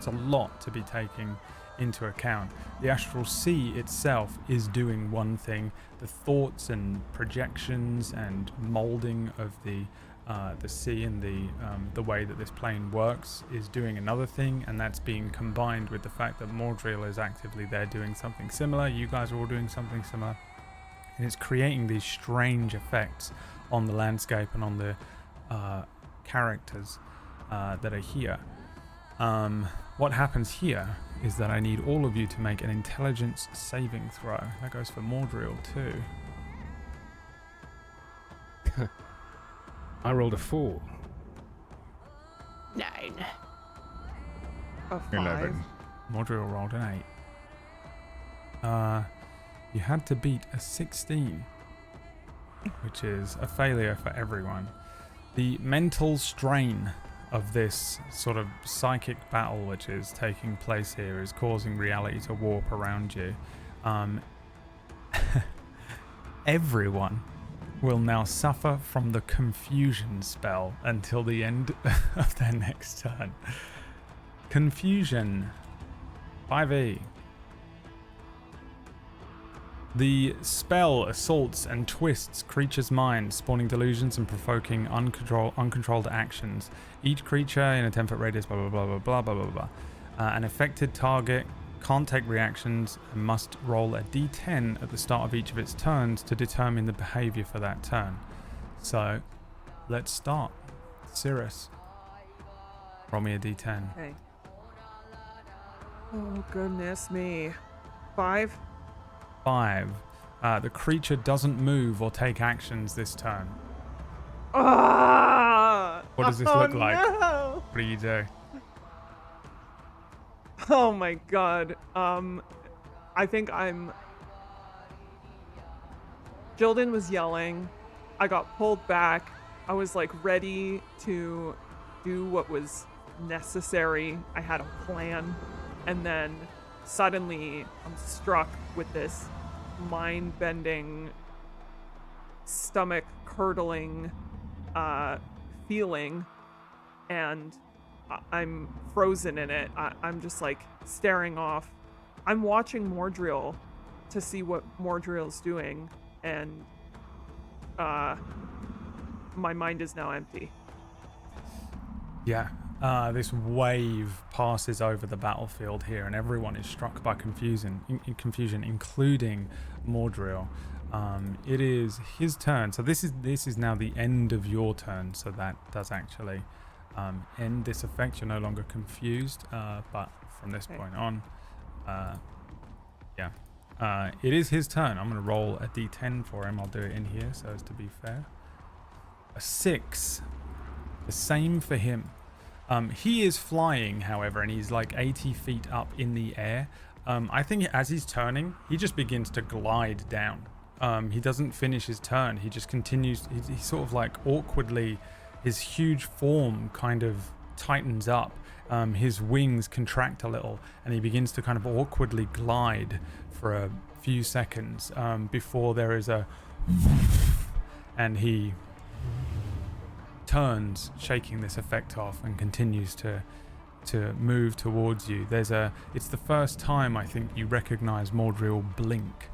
a lot to be taking into account. The Astral Sea itself is doing one thing. The thoughts and projections and molding of the sea and the way that this plane works is doing another thing, and that's being combined with the fact that Mordrill is actively there doing something similar. You guys are all doing something similar, and it's creating these strange effects on the landscape and on the characters that are here. What happens here is that I need all of you to make an intelligence saving throw. That goes for Mordrill too. I rolled a 4. 9. A 5. 11. Mordrill rolled an 8. You had to beat a 16, which is a failure for everyone. The mental strain of this sort of psychic battle which is taking place here is causing reality to warp around you. Everyone will now suffer from the confusion spell until the end of their next turn. Confusion. 5e. The spell assaults and twists creatures' minds, spawning delusions and provoking uncontrolled actions. Each creature in a 10-foot radius, blah, blah, blah, blah, blah, blah, blah, An affected target can't take reactions and must roll a d10 at the start of each of its turns to determine the behavior for that turn. So, let's start. Cirrus, roll me a d10. Okay. Oh, goodness me. 5? 5. The creature doesn't move or take actions this turn. Ah! What does this look like? No! What do you do? Oh my god. I think Jildan was yelling. I got pulled back. I was like ready to do what was necessary. I had a plan. And then suddenly I'm struck with this mind-bending, stomach-curdling feeling. And I'm frozen in it. I'm just like staring off. I'm watching Mordriel to see what Mordriel's doing, and my mind is now empty. Yeah, this wave passes over the battlefield here, and everyone is struck by confusion, including Mordriel. It is his turn, so this is now the end of your turn. So that does actually end this effect. You're no longer confused, but from this point on, it is his turn. I'm going to roll a d10 for him. I'll do it in here so as to be fair. A 6. The same for him. He is flying, however, and he's like 80 feet up in the air. I think as he's turning, he just begins to glide down. He doesn't finish his turn. He just continues. He sort of like awkwardly, his huge form kind of tightens up. His wings contract a little, and he begins to kind of awkwardly glide for a few seconds before there is a and he turns, shaking this effect off, and continues to move towards you. It's the first time I think you recognize Mordriel blink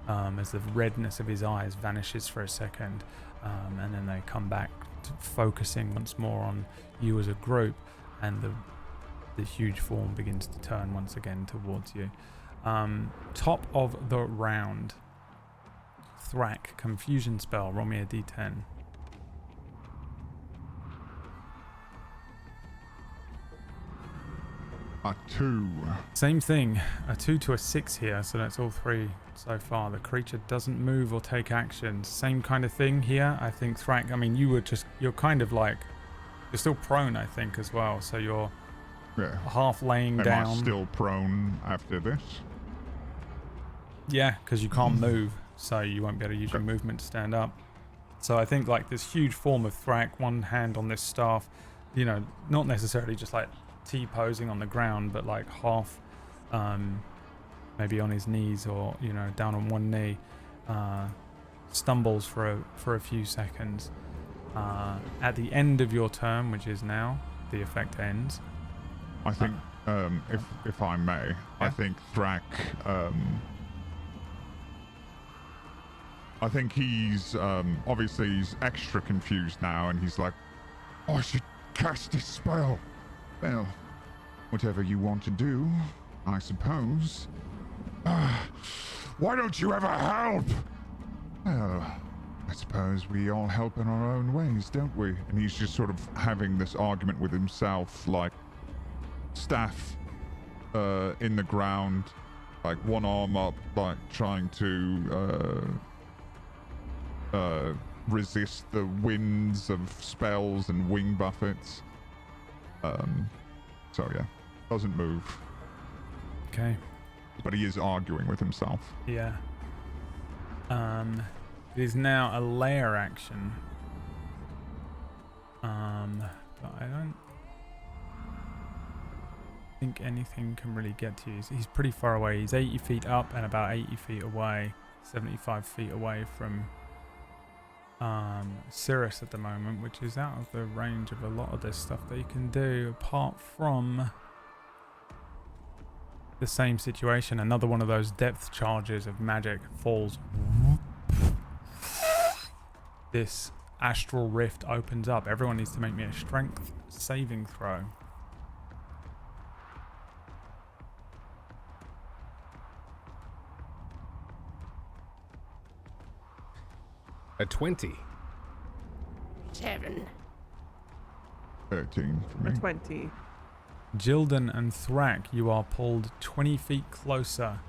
as the redness of his eyes vanishes for a second, and then they come back to focusing once more on you as a group, and the huge form begins to turn once again towards you. Top of the round. Thrack, confusion spell, roll me a d10. A 2. Same thing, a 2 to a 6 here, so that's all 3 so far. The creature doesn't move or take actions. Same kind of thing here. I think Thrack, I mean, you're kind of like, you're still prone, I think, as well, so you're half laying down. Am I still prone after this? Yeah, because you can't move, so you won't be able to use your movement to stand up. So I think like this huge form of Thrack, one hand on this staff, not necessarily just like T-posing on the ground, but like half maybe on his knees or down on one knee, stumbles for a few seconds. At the end of your turn, which is now, the effect ends. I think if I may, I think Thrack I think he's obviously he's extra confused now, and he's like, I should cast this spell. Well, whatever you want to do, I suppose. Why don't you ever help? Well, I suppose we all help in our own ways, don't we? And he's just sort of having this argument with himself, like staff in the ground, like one arm up, like trying to resist the winds of spells and wing buffets. So yeah, doesn't move. Okay. But he is arguing with himself. Yeah. It is now a layer action. But I don't think anything can really get to you. He's pretty far away. He's 80 feet up and about 80 feet away, 75 feet away from Cirrus at the moment, which is out of the range of a lot of this stuff that you can do, apart from the same situation. Another one of those depth charges of magic falls. This astral rift opens up. Everyone needs to make me a strength saving throw. A 20. 7. 13 for A me. 20. Jildan and Thrak, you are pulled 20 feet closer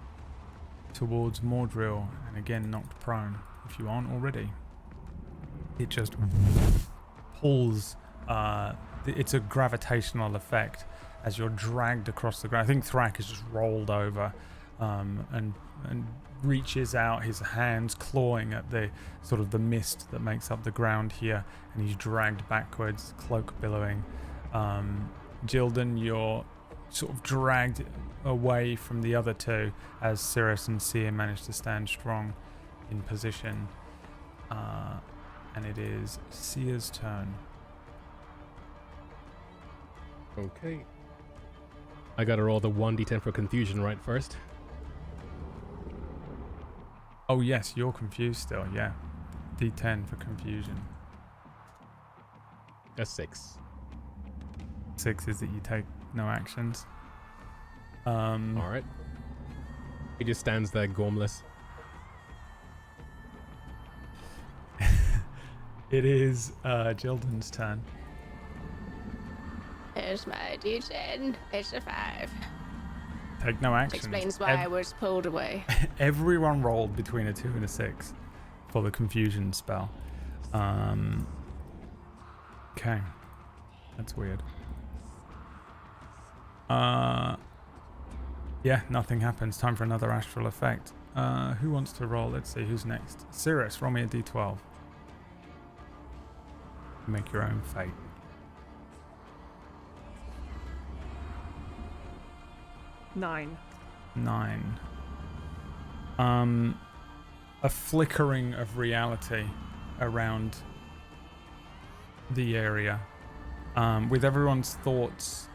towards Mordril and again knocked prone, if you aren't already. It just pulls, it's a gravitational effect as you're dragged across the ground. I think Thrak is just rolled over and reaches out, his hands clawing at the sort of the mist that makes up the ground here, and he's dragged backwards, cloak billowing. Jildan, you're sort of dragged away from the other two as Cirrus and Seer manage to stand strong in position. And it is Seer's turn. Okay. I gotta roll the 1d10 for confusion right first. Oh yes, you're confused still, yeah. D10 for confusion. A 6. 6 is that you take no actions. Alright. He just stands there gormless. It is Jildan's turn. Here's my D10. It's a 5. Take no actions. Explains why I was pulled away. Everyone rolled between a 2 and a 6 for the confusion spell. Okay. That's weird. Yeah, nothing happens. Time for another astral effect. Who wants to roll? Let's see, who's next? Cirrus, roll me a d12. Make your own fate. 9. 9. A flickering of reality around the area, with everyone's thoughts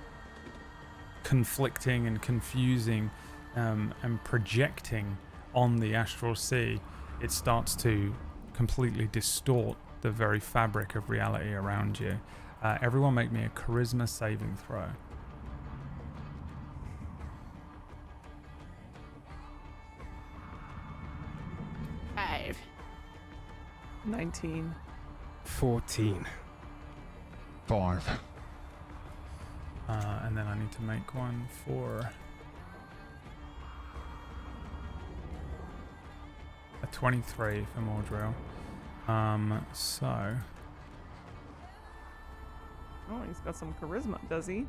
conflicting and confusing and projecting on the Astral Sea. It starts to completely distort the very fabric of reality around you. Everyone make me a charisma saving throw. 5. 19. 14. 5. And then I need to make one for a 23 for Mordril. So Oh, he's got some charisma, does he?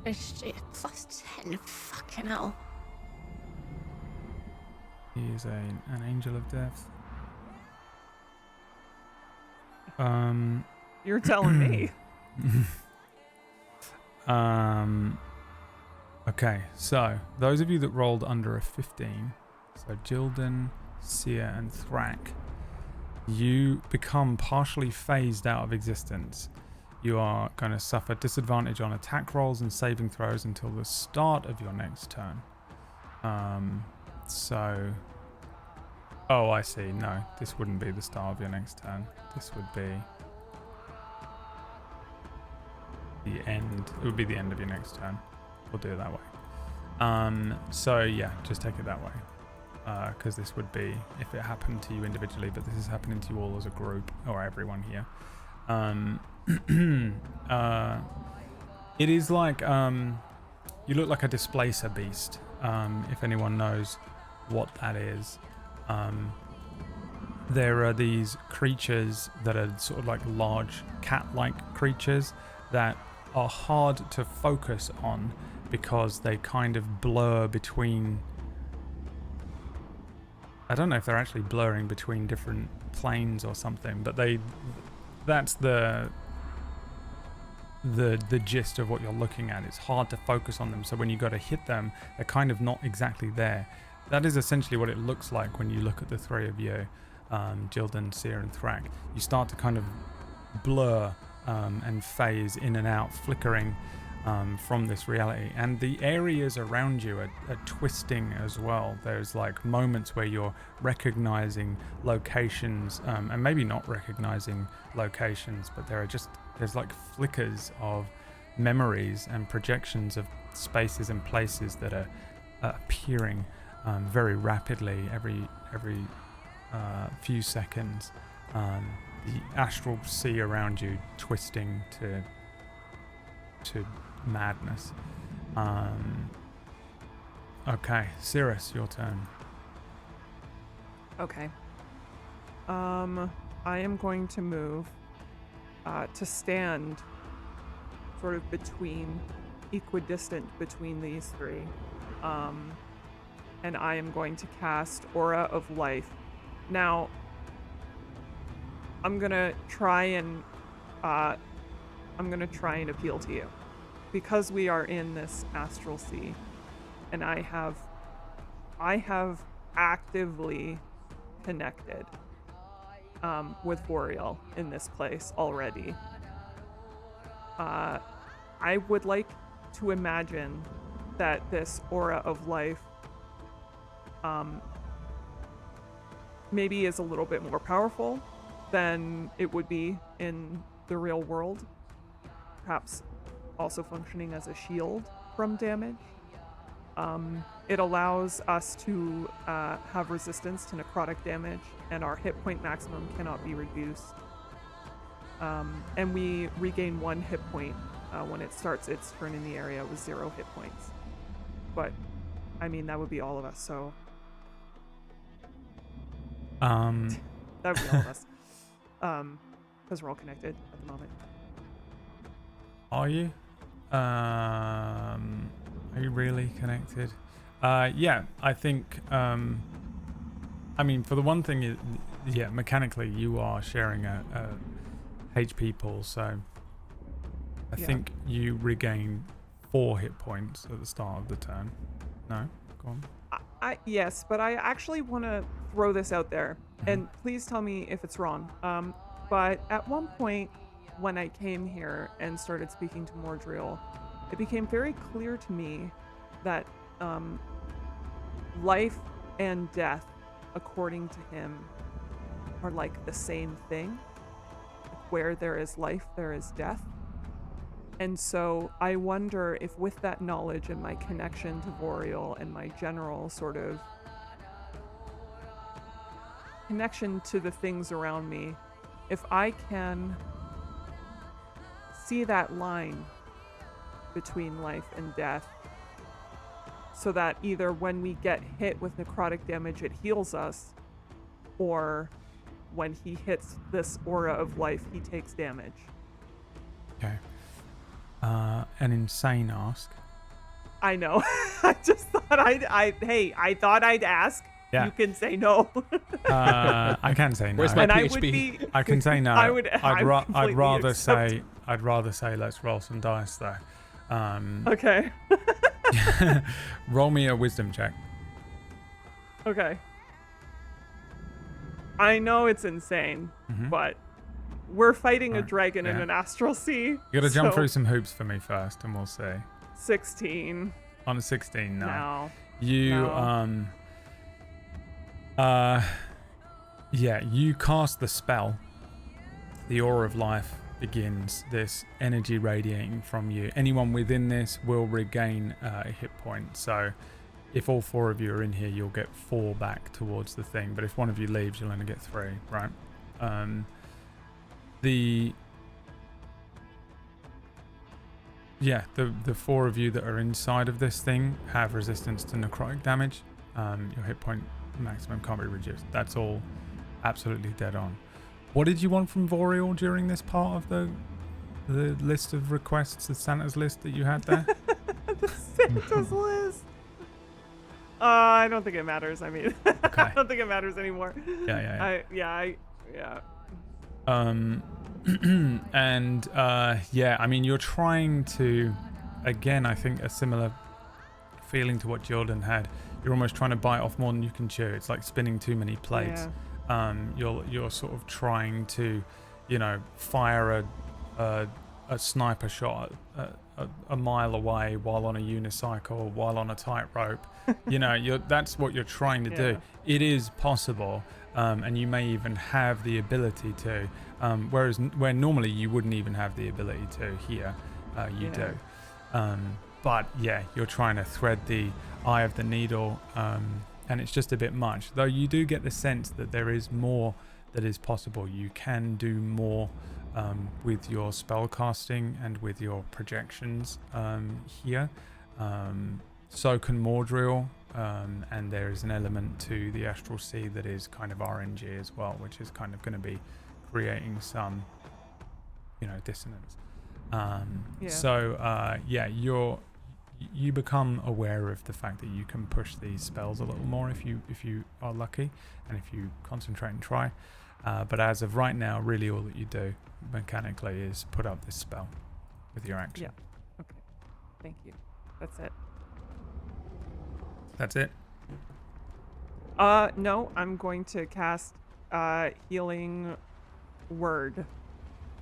It's plus 10. Fucking hell. he is an angel of death. You're telling me. Okay, so those of you that rolled under a 15, so Jildan, Seer, and Thrak, you become partially phased out of existence. You are going to suffer disadvantage on attack rolls and saving throws until the start of your next turn. Oh, I see. No, this wouldn't be the start of your next turn. This would be the end. It would be the end of your next turn. We'll do it that way. So yeah, just take it that way. Because this would be if it happened to you individually, but this is happening to you all as a group, or everyone here. It is like you look like a displacer beast. If anyone knows what that is. There are these creatures that are sort of like large cat-like creatures that are hard to focus on because they kind of blur between. I don't know if they're actually blurring between different planes or something, but that's the gist of what you're looking at. It's hard to focus on them, so when you go to hit them, they're kind of not exactly there. That is essentially what it looks like when you look at the three of you, Jildan, Seer, and Thrak. You start to kind of blur and phase in and out, flickering from this reality. And the areas around you are twisting as well. There's like moments where you're recognizing locations and maybe not recognizing locations, but there's like flickers of memories and projections of spaces and places that are appearing very rapidly every few seconds. The astral sea around you twisting to madness. Okay, Cirrus, your turn. Okay. I am going to move to stand sort of equidistant between these three. And I am going to cast Aura of Life. Now, I'm gonna try and appeal to you, because we are in this Astral Sea, and I have actively connected with Boreal in this place already. I would like to imagine that this Aura of Life maybe is a little bit more powerful than it would be in the real world. Perhaps also functioning as a shield from damage. It allows us to have resistance to necrotic damage, and our hit point maximum cannot be reduced. And we regain 1 hit point when it starts its turn in the area with 0 hit points. But, I mean, that would be all of us, so... that would be all of us. Because we're all connected at the moment. Are you? Are you really connected? Yeah, I think, I mean, for the one thing, yeah, mechanically you are sharing a HP pool, so I think you regain 4 hit points at the start of the turn. No? Go on. Yes, but I actually want to throw this out there, and please tell me if it's wrong. But at one point, when I came here and started speaking to Mordriel, it became very clear to me that life and death, according to him, are like the same thing. Like where there is life, there is death. And so I wonder if with that knowledge and my connection to Boreal and my general sort of connection to the things around me, if I can see that line between life and death, so that either when we get hit with necrotic damage it heals us, or when he hits this aura of life he takes damage. Okay. An insane ask. I know. I just thought I thought I'd ask. Yeah. You can say no. I can say no. Where's my And I PHP? would be I can say no. I would I'd completely rather accept. say let's roll some dice though. Okay. Roll me a wisdom check. Okay. I know it's insane, but we're fighting a Alright, dragon in yeah. an astral sea. You gotta jump so through some hoops for me first, and we'll see. 16. On a 16, no. No. You No. yeah, you cast the spell. The aura of life begins, this energy radiating from you. Anyone within this will regain a hit point. So if all 4 of you are in here, you'll get 4 back towards the thing. But if one of you leaves, you'll only get 3, right? The 4 of you that are inside of this thing have resistance to necrotic damage. Your hit point maximum can't be reduced. That's all absolutely dead on. What did you want from Boreal during this part of the list of requests, the Santa's list that you had there? The Santa's list. I don't think it matters. I mean, Okay. I don't think it matters anymore. Yeah. And I mean, you're trying to, again, I think a similar feeling to what Jordan had. You're almost trying to bite off more than you can chew. It's like spinning too many plates. Yeah. You're sort of trying to, fire a sniper shot a mile away while on a unicycle, while on a tightrope. That's what you're trying to do. It is possible, and you may even have the ability to. Where normally you wouldn't even have the ability to. Here, you do. But yeah, you're trying to thread the eye of the needle, and it's just a bit much. Though you do get the sense that there is more that is possible. You can do more with your spell casting and with your projections here. So can Mordrill, and there is an element to the Astral Sea that is kind of RNG as well, which is kind of going to be creating some, dissonance. So you become aware of the fact that you can push these spells a little more if you are lucky and if you concentrate and try. But as of right now, really all that you do mechanically is put up this spell with your action. Yeah. Okay. Thank you. That's it. That's it. No, I'm going to cast Healing Word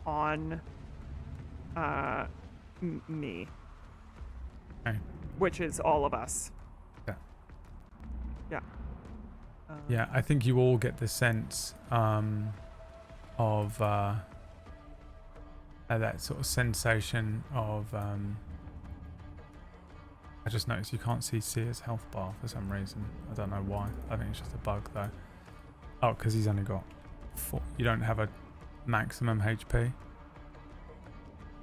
on me. Okay. Which is all of us. Yeah. Yeah. Yeah, I think you all get the sense of that sort of sensation of I just noticed you can't see Seer's health bar for some reason. I don't know why. I think it's just a bug though. Oh, because he's only got 4. You don't have a maximum HP.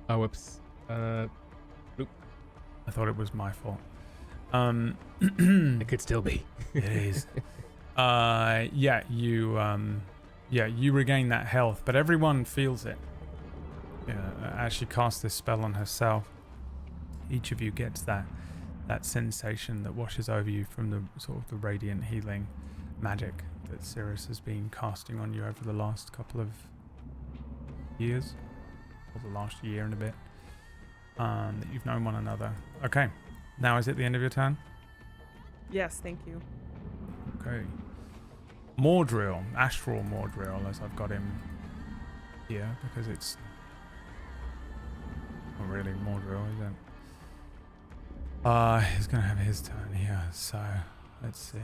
Oh, whoops. I thought it was my fault. It could still be. It is. You regain that health, but everyone feels it. As she casts this spell on herself, each of you gets that sensation that washes over you from the sort of the radiant healing magic that Cirrus has been casting on you over the last couple of years, or the last year and a bit, that you've known one another. Okay, now is it the end of your turn? Yes, thank you. Okay. Mordrill, Astral Mordrill, as I've got him here, because it's not really Mordrill, is it? He's gonna have his turn here, so let's see.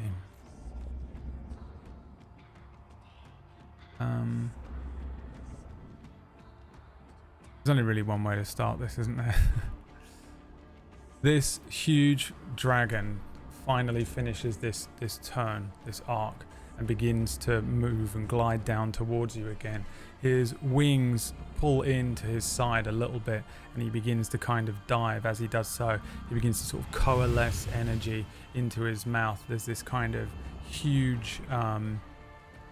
There's only really one way to start this, isn't there? This huge dragon finally finishes this turn, this arc, and begins to move and glide down towards you again. His wings pull into his side a little bit, and he begins to kind of dive. As he does so, he begins to sort of coalesce energy into his mouth. There's this kind of huge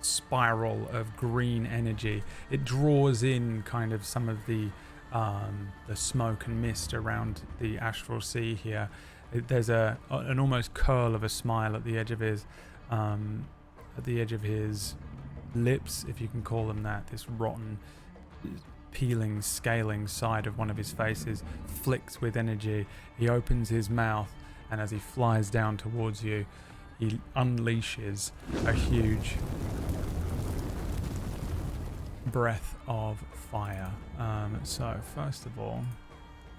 spiral of green energy. It draws in kind of some of the smoke and mist around the Astral Sea here. There's an almost curl of a smile at the edge of his lips, if you can call them that. This rotten, peeling, scaling side of one of his faces flicks with energy. He opens his mouth, and as he flies down towards you, he unleashes a huge breath of fire. So first of all,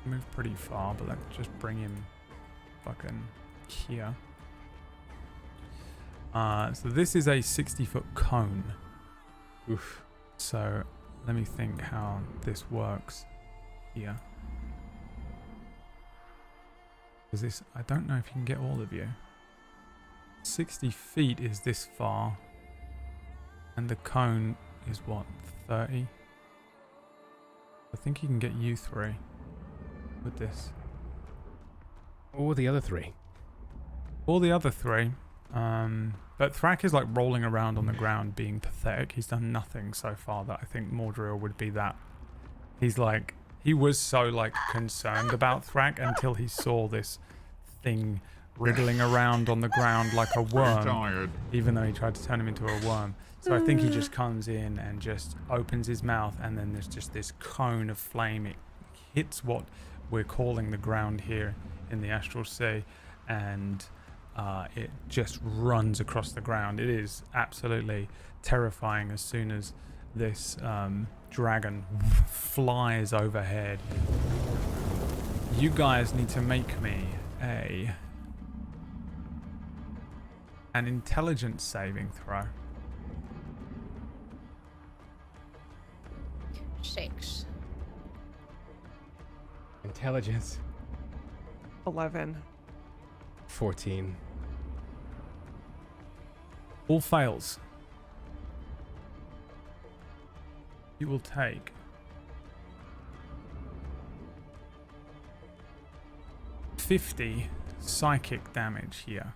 move pretty far, but let's just bring him fucking here. So this is a 60-foot cone. Oof. So let me think how this works here. Because this, I don't know if you can get all of you. 60 feet is this far, and the cone is what, 30? I think you can get you 3 with this. Or the other 3. All the other 3. But Thrak is like rolling around on the ground being pathetic. He's done nothing so far that I think Mordrill would be that. He's like, he was so like concerned about Thrak until he saw this thing wriggling around on the ground like a worm, even though he tried to turn him into a worm. So I think he just comes in and just opens his mouth, and then there's just this cone of flame. It hits what we're calling the ground here in the Astral Sea, and it just runs across the ground. It is absolutely terrifying as soon as this dragon flies overhead. You guys need to make me an intelligence saving throw. 6. Intelligence. 11. 14. All fails. you will take 50 psychic damage here.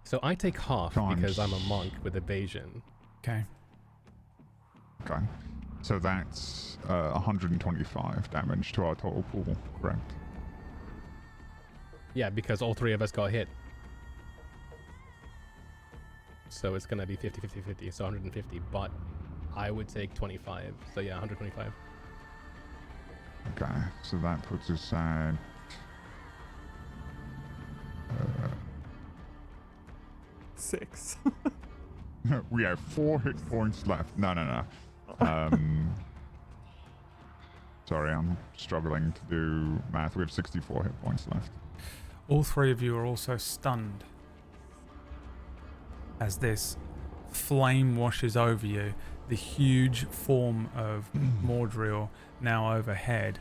So I take half because I'm a monk with evasion. Okay. Okay. So that's 125 damage to our total pool, correct? Yeah, because all three of us got hit. So it's gonna be 50, 50, 50, so 150, but I would take 25. So yeah, 125. Okay, so that puts us at... Six. we have 4 hit points left. No. Sorry, I'm struggling to do math. We have 64 hit points left. All three of you are also stunned as this flame washes over you. The huge form of Mordriel now overhead.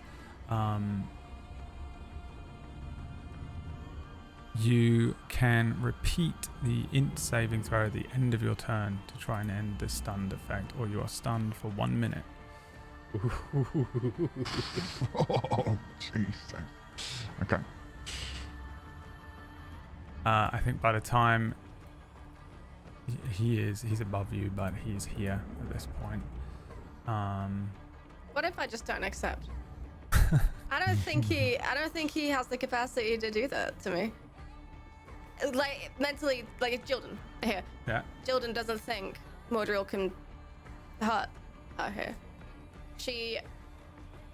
You can repeat the int saving throw at the end of your turn to try and end the stunned effect, or you are stunned for 1 minute. Oh, Jesus. Okay. I think by the time he's above you, but he's here at this point. What if I just don't accept? I don't think he has the capacity to do that to me. Like mentally, like it's Jildan here. Yeah. Jildan doesn't think Mordriel can hurt her here.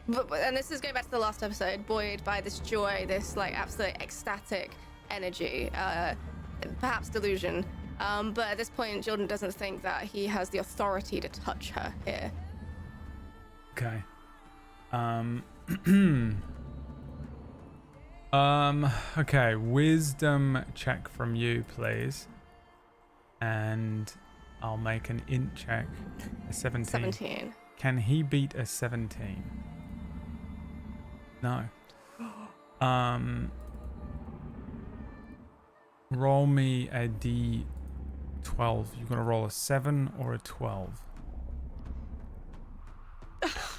And this is going back to the last episode, buoyed by this joy, this like absolute ecstatic energy, perhaps delusion. But at this point, Jildan doesn't think that he has the authority to touch her here. Okay. Okay, wisdom check from you, please. And I'll make an int check. A 17. 17. Can he beat a 17? No. Roll me a d12. You're gonna roll a 7 or a 12.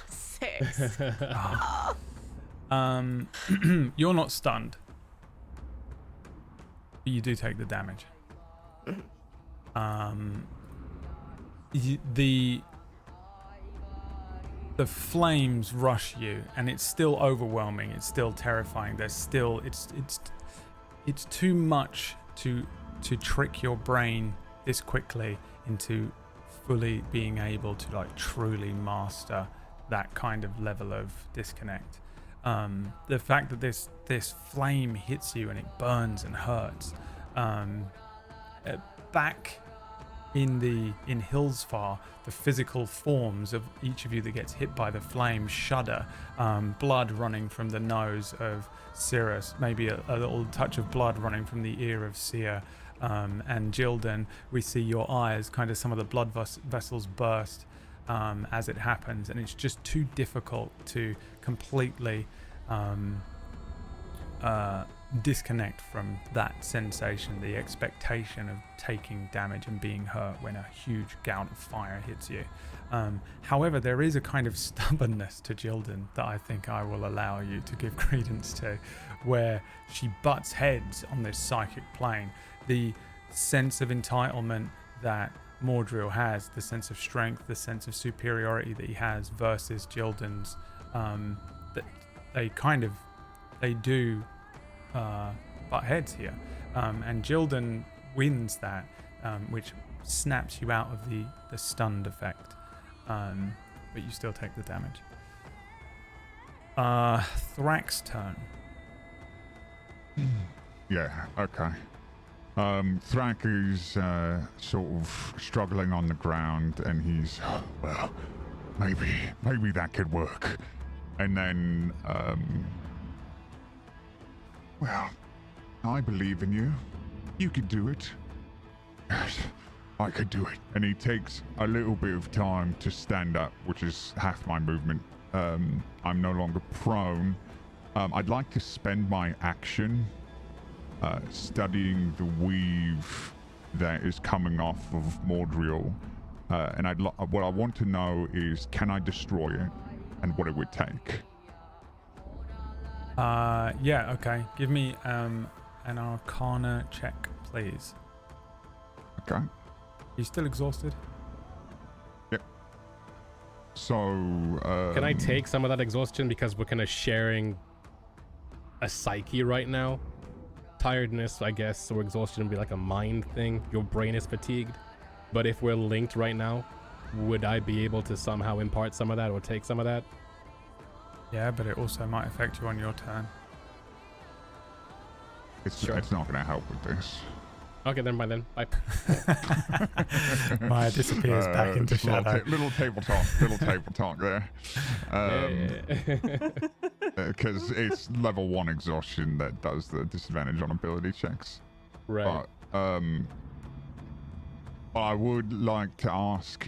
6. You're not stunned. But you do take the damage. The flames rush you, and it's still overwhelming. It's still terrifying. There's still it's too much to trick your brain this quickly into fully being able to like truly master that kind of level of disconnect. The fact that this flame hits you and it burns and hurts. Back in Hillsfar, the physical forms of each of you that gets hit by the flame shudder. Blood running from the nose of Cirrus, maybe a little touch of blood running from the ear of Seer. And Jildan, we see your eyes, kind of some of the blood vessels burst as it happens, and it's just too difficult to completely disconnect from that sensation, the expectation of taking damage and being hurt when a huge gout of fire hits you. However, there is a kind of stubbornness to Jildan that I think I will allow you to give credence to, where she butts heads on this psychic plane. The sense of entitlement that Mordriel has, the sense of strength, the sense of superiority that he has versus Jildan's, that they do butt heads here, and Jildan wins that, which snaps you out of the stunned effect, but you still take the damage. Thrak's turn. Yeah, okay. Thrak is sort of struggling on the ground, and he's, well, maybe that could work. And then, well, I believe in you. You could do it. Yes, I could do it. And he takes a little bit of time to stand up, which is half my movement. I'm no longer prone. I'd like to spend my action studying the weave that is coming off of Mordriel And what I want to know is, can I destroy it, and what it would take? Yeah, okay. Give me an Arcana check, please. Okay. Are you still exhausted? Yep. So, Can I take some of that exhaustion because we're kind of sharing a psyche right now? Tiredness, I guess, or exhaustion would be like a mind thing. Your brain is fatigued. But if we're linked right now, would I be able to somehow impart some of that or take some of that? Yeah, but it also might affect you on your turn. it's Sure. it's not going to help with this. Okay, then bye then. Bye. Myre disappears back into just shadow. little table talk there. Because it's level 1 exhaustion that does the disadvantage on ability checks. Right. But I would like to ask,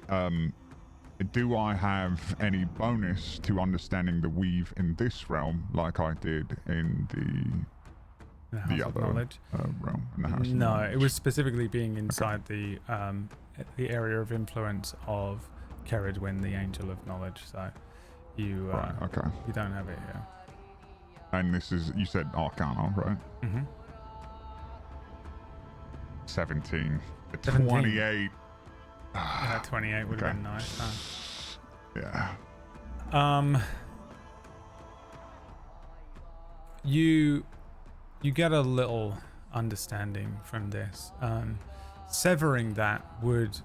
do I have any bonus to understanding the weave in this realm, like I did in The the House of other Knowledge. realm? In the House of No, Knowledge? it was specifically being inside the area of influence of Ceridwen, the Angel of Knowledge. So you Right, okay. you don't have it here. And this is, you said Arcana, right? Mm-hmm. 17. 17. 28. Yeah, 28 would Okay. have been nice. Huh? Yeah. You get a little understanding from this. Severing that would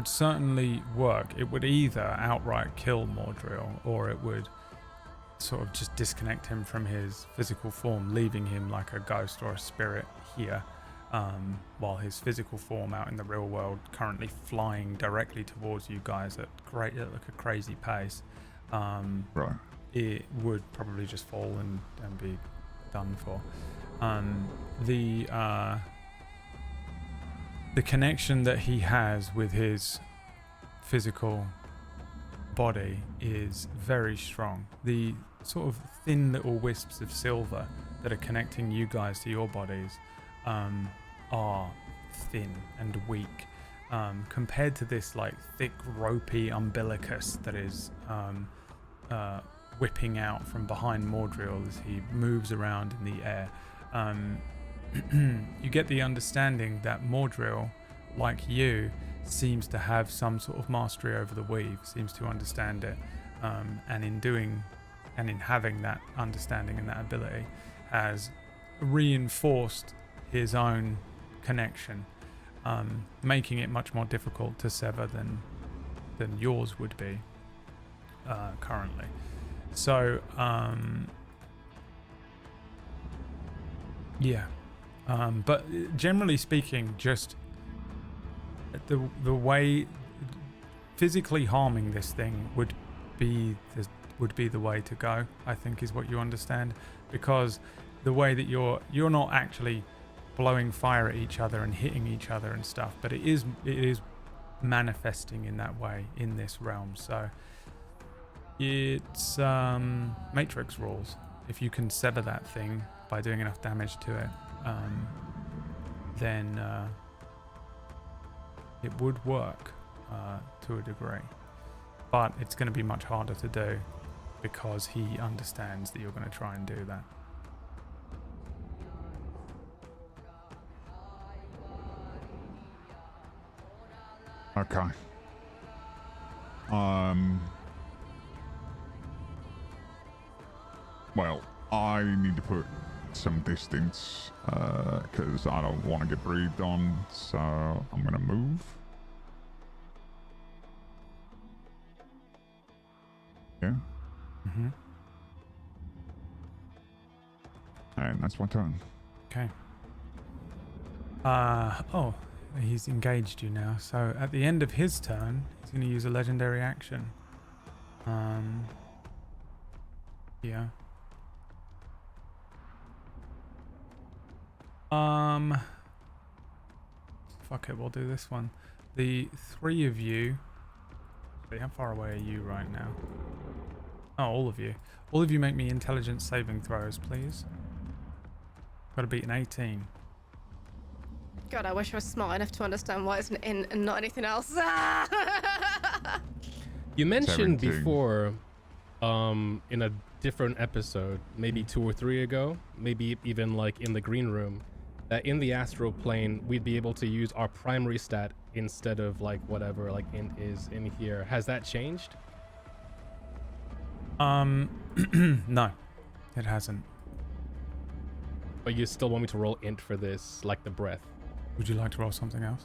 certainly work. It would either outright kill Mordrill, or it would sort of just disconnect him from his physical form, leaving him like a ghost or a spirit here, while his physical form out in the real world, currently flying directly towards you guys at like a crazy pace. Right. It would probably just fall and be done for. The connection that he has with his physical body is very strong. The sort of thin little wisps of silver that are connecting you guys to your bodies are thin and weak, compared to this like thick ropey umbilicus that is whipping out from behind Mordrill as he moves around in the air. You get the understanding that Mordrill, like you, seems to have some sort of mastery over the weave, seems to understand it, and in having that understanding and that ability, has reinforced his own connection, making it much more difficult to sever than yours would be currently. So, yeah. But generally speaking, just the way physically harming this thing would be the way to go, I think, is what you understand, because the way that you're not actually blowing fire at each other and hitting each other and stuff, but it is manifesting in that way in this realm. So it's Matrix rules. If you can sever that thing by doing enough damage to it, then it would work to a degree. But it's going to be much harder to do because he understands that you're going to try and do that. Okay. Well, I need to put some distance, because I don't want to get breathed on, so I'm gonna move. Yeah. Mm-hmm. And that's my turn. Okay. Oh, he's engaged you now. So at the end of his turn, he's going to use a legendary action. Yeah. Fuck it, we'll do this one. The three of you. Wait, how far away are you right now? Oh, all of you. All of you make me intelligence saving throws, please. Got to beat an 18. God, I wish I was smart enough to understand why it's an int and not anything else. You mentioned 17. before, in a different episode, maybe 2 or 3 ago, maybe even like in the green room, that in the astral plane we'd be able to use our primary stat instead of like whatever like int is in here. Has that changed? No, it hasn't. But you still want me to roll int for this, like the breath? Would you like to roll something else?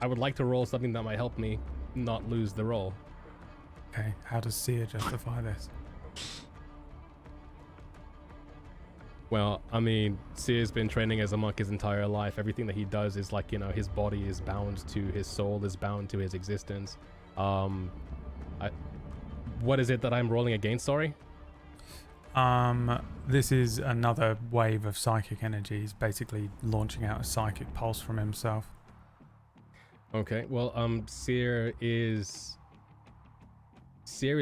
I would like to roll something that might help me not lose the roll. Okay, how does Seer justify this? Well, I mean, Seer's been training as a monk his entire life. Everything that he does is like, you know, his body is bound to his soul, is bound to his existence. What is it that I'm rolling against, sorry? This is another wave of psychic energy. He's basically launching out a psychic pulse from himself. Okay, well, Seer is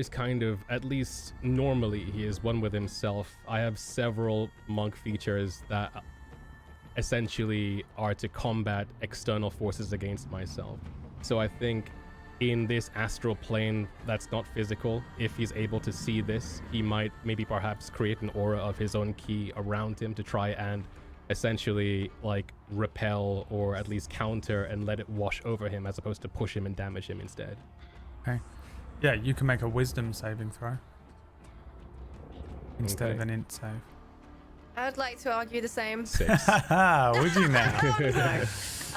kind of, at least normally, he is one with himself. I have several monk features that essentially are to combat external forces against myself. So I think in this astral plane that's not physical, if he's able to see this, he might maybe perhaps create an aura of his own key around him to try and essentially like repel or at least counter and let it wash over him as opposed to push him and damage him instead. Okay. Yeah, you can make a wisdom saving throw instead of an int save. I would like to argue the same. 6. Would you now? Yes.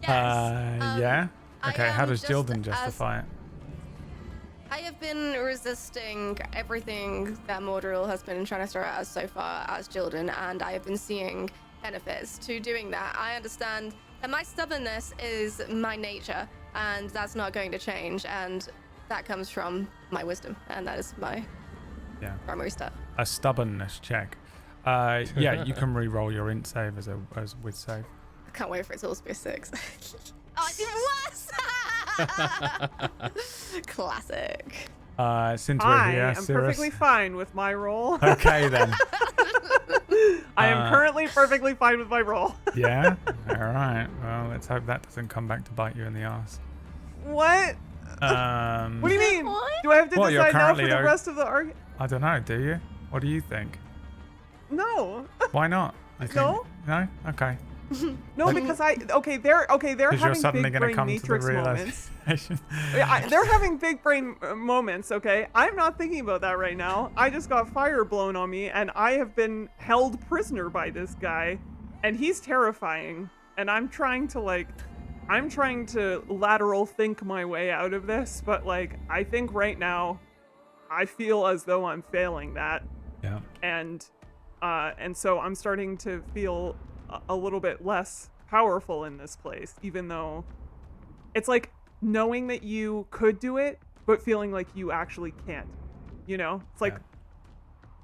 Yeah? Okay, how does just Jildan justify it? I have been resisting everything that Mordril has been trying to throw at us so far as Jildan, and I have been seeing benefits to doing that. I understand that my stubbornness is my nature, and that's not going to change, and that comes from my wisdom, and that is my primary stuff. A stubbornness check. Yeah, you can re-roll your int save as with save. I can't wait for it to also be a 6. Oh, it's even worse! Classic. Since we're here, I am Cirrus. perfectly fine with my roll. Okay then. I am currently perfectly fine with my roll. Yeah? Alright. Well, let's hope that doesn't come back to bite you in the ass. What? What do you mean? What? Do I have to Well, you're decide now for currently the rest of the argument? I don't know, do you? What do you think? No. Why not? You think- No. No? Okay. No, because they're Because you're having suddenly big going to brain come to the matrix moments. realization. They're having big brain moments, okay? I'm not thinking about that right now. I just got fire blown on me, and I have been held prisoner by this guy, and he's terrifying. And I'm trying to lateral think my way out of this, but like, I think right now, I feel as though I'm failing that. Yeah. And so I'm starting to feel a little bit less powerful in this place, even though it's like knowing that you could do it, but feeling like you actually can't, you know? It's like,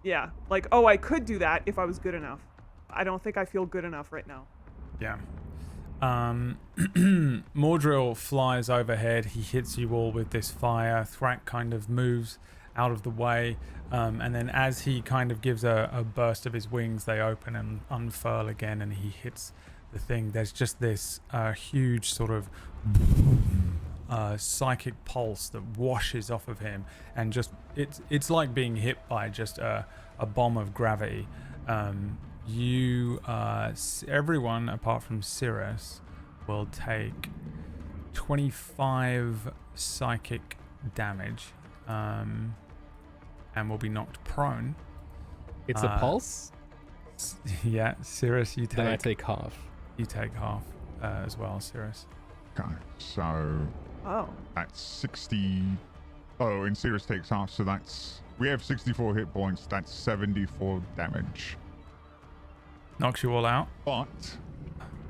yeah, like, oh, I could do that if I was good enough. I don't think I feel good enough right now. Yeah. Mordril flies overhead. He hits you all with this fire. Thrak kind of moves out of the way. And then as he kind of gives a burst of his wings, they open and unfurl again, and he hits the thing. There's just this huge sort of psychic pulse that washes off of him, and just it's like being hit by just a bomb of gravity. Everyone apart from Cirrus will take 25 psychic damage. And will be knocked prone. It's a pulse? Yeah, Cirrus, you take. Then I take half. You take half as well, Cirrus. Okay, so that's 60. Oh, and Cirrus takes half, so we have 64 hit points. That's 74 damage. Knocks you all out. But,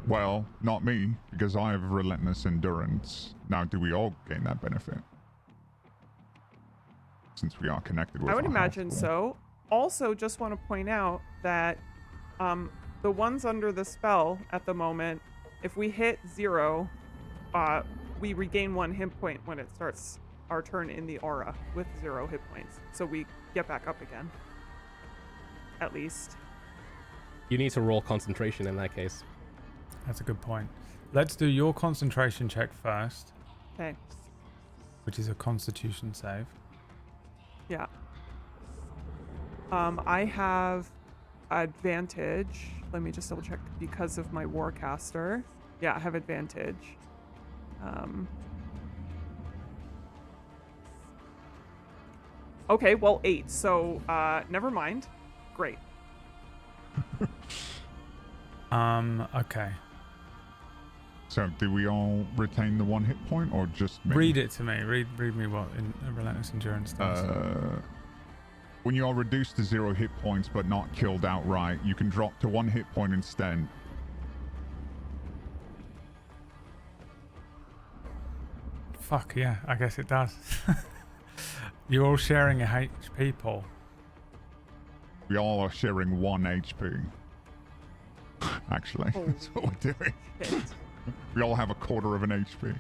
well, not me, because I have relentless endurance. Now, do we all gain that benefit? Since we are connected with I would our imagine health pool. so. Also, just want to point out that the ones under the spell at the moment, if we hit 0, we regain 1 hit point when it starts our turn in the aura with 0 hit points. So we get back up again. At least. You need to roll concentration in that case. That's a good point. Let's do your concentration check first, Okay. which is a Constitution save. Yeah. I have advantage. Let me just double check because of my Warcaster. Yeah, I have advantage. Okay, well, 8. So, never mind. Great. Okay. So, do we all retain the 1 hit point, or just me? Read it to me. Read me what in Relentless Endurance does. When you are reduced to 0 hit points but not killed outright, you can drop to 1 hit point instead. Fuck yeah, I guess it does. You're all sharing a HP pool. We all are sharing 1 HP. Actually, that's what we're doing. Shit. We all have a quarter of an HP.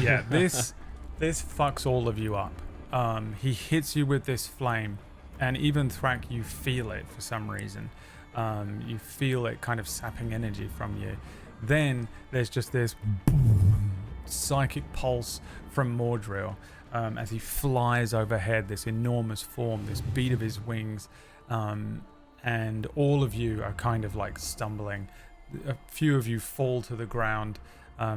Yeah, this fucks all of you up. He hits you with this flame, and even Thrak, you feel it for some reason. You feel it kind of sapping energy from you. Then there's just this psychic pulse from Mordril as he flies overhead, this enormous form, this beat of his wings, and all of you are kind of like stumbling. A few of you fall to the ground,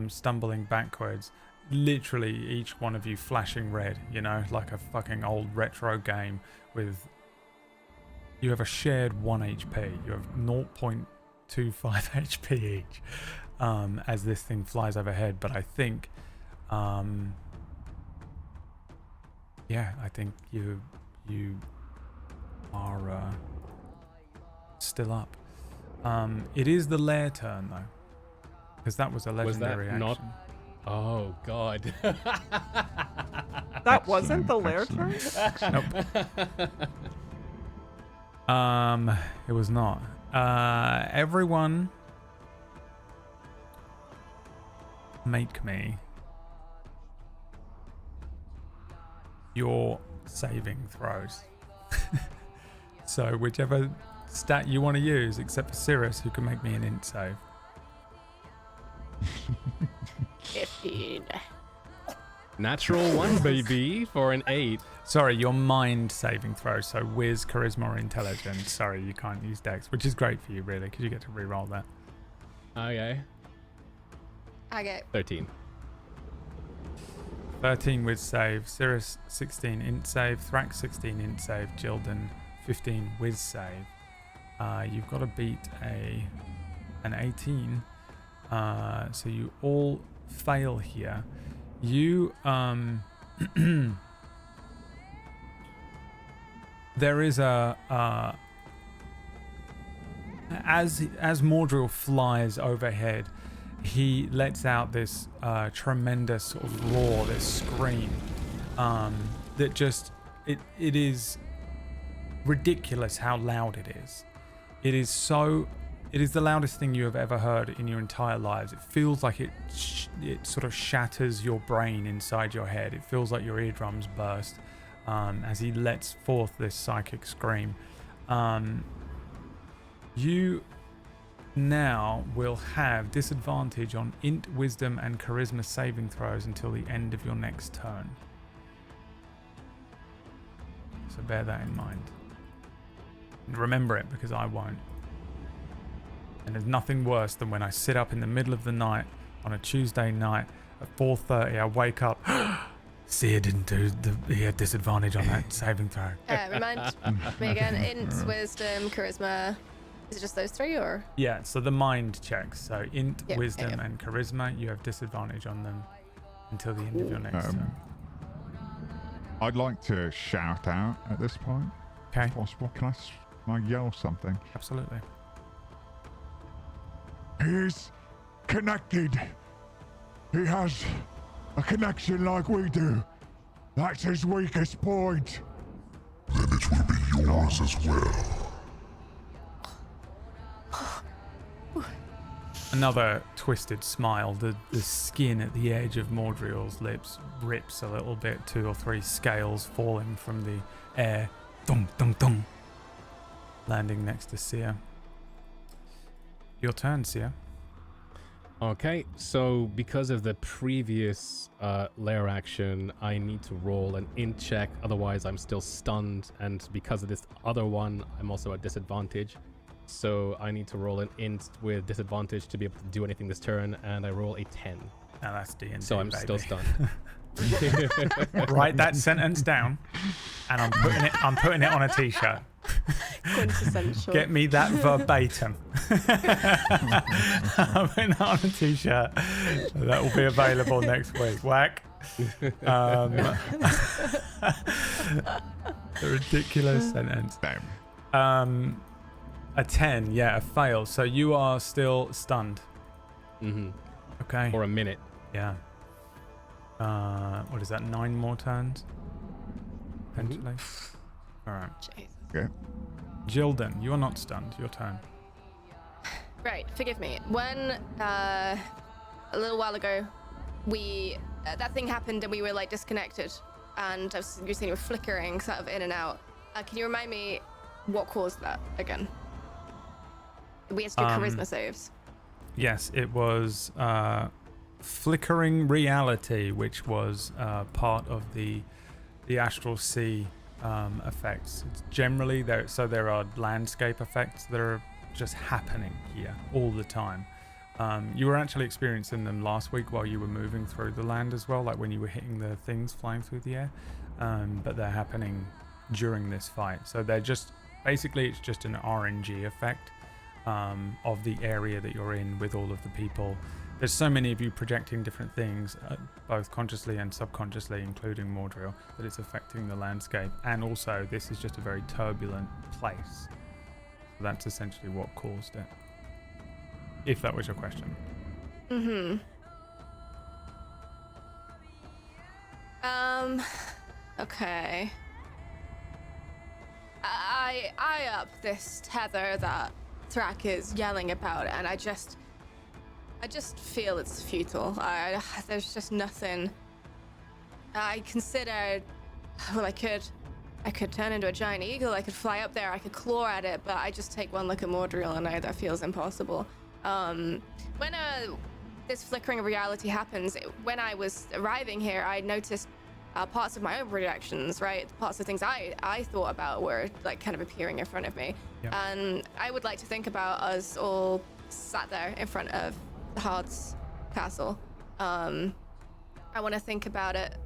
stumbling backwards. Literally each one of you flashing red, you know, like a fucking old retro game with... You have a shared 1 HP. You have 0.25 HP each as this thing flies overhead. But I think... yeah, I think you are still up. It is the Lair turn, though. Because that was a legendary action. not... Oh, God. That wasn't the Lair turn? Nope. It was not. Everyone make me your saving throws. So whichever stat you want to use, except for Cirrus, who can make me an int save. 15. Natural 1, baby, for an 8. Sorry, your mind saving throw. So Wiz, Charisma, or Intelligence. Sorry, you can't use Dex, which is great for you, really, because you get to reroll that. Okay. I get 13. 13 Wiz save. Cirrus 16 int save. Thrak 16 int save. Jildan 15 Wiz save. You've got to beat an 18. So you all fail here. You there is a as Mordril flies overhead, he lets out this tremendous sort of roar, this scream that just it is ridiculous how loud it is. It is the loudest thing you have ever heard in your entire lives. It feels like it sort of shatters your brain inside your head. It feels like your eardrums burst as he lets forth this psychic scream. You now will have disadvantage on int, wisdom, and charisma saving throws until the end of your next turn. So bear that in mind. And remember it, because I won't. And there's nothing worse than when I sit up in the middle of the night on a Tuesday night at 4:30. I wake up. Sia didn't do he had disadvantage on that saving throw. remind me again. Int, wisdom, charisma. Is it just those 3 or? Yeah, so the mind checks. So int, Yep, wisdom, yep. and charisma, you have disadvantage on them until the end of your next turn. I'd like to shout out at this point. Okay, If possible. Can I yell something? absolutely. He's connected. He has a connection like we do. That's his weakest point. Then it will be yours as well. Another twisted smile. The skin at the edge of Mordril's lips rips a little bit. 2 or 3 scales falling from the air. Dum, dum, dum. Landing next to Sia. Your turn, Sia. Okay, so because of the previous lair action, I need to roll an int check, otherwise I'm still stunned, and because of this other one, I'm also at disadvantage. So I need to roll an int with disadvantage to be able to do anything this turn, and I roll a 10. Now that's D&D, So I'm baby. still stunned. Write that sentence down, and I'm putting it on a t-shirt. Quintessential. Get me that verbatim. I'm putting that on a t-shirt. That will be available next week. Whack. The ridiculous sentence. A 10, yeah, a fail. So you are still stunned. Mm-hmm. Okay. For a minute. Yeah. What is that? 9 more turns? Potentially. All right. Jesus. Okay. Jilden, you're not stunned. Your turn. Right, forgive me. When a little while ago, we that thing happened and we were like disconnected, and you were saying you were flickering sort of in and out. Can you remind me what caused that again? We had to do charisma saves. Yes, it was flickering reality, which was part of the Astral Sea effects. It's generally there, so there are landscape effects that are just happening here all the time. You were actually experiencing them last week while you were moving through the land as well, like when you were hitting the things flying through the air. But they're happening during this fight, so they're just basically it's just an RNG effect of the area that you're in with all of the people. There's so many of you projecting different things, both consciously and subconsciously, including Mordriel, that it's affecting the landscape. And also, this is just a very turbulent place. So that's essentially what caused it. If that was your question. Mm-hmm. Okay. I up this tether that Thrak is yelling about, and I just feel it's futile. There's just nothing. I considered, well, I could turn into a giant eagle. I could fly up there. I could claw at it, but I just take one look at Mordriel, and that feels impossible. When this flickering of reality happens, when I was arriving here, I noticed parts of my own reactions, right? Parts of things I thought about were like kind of appearing in front of me. Yep. And I would like to think about us all sat there in front of the Heart's castle. I want to think about it.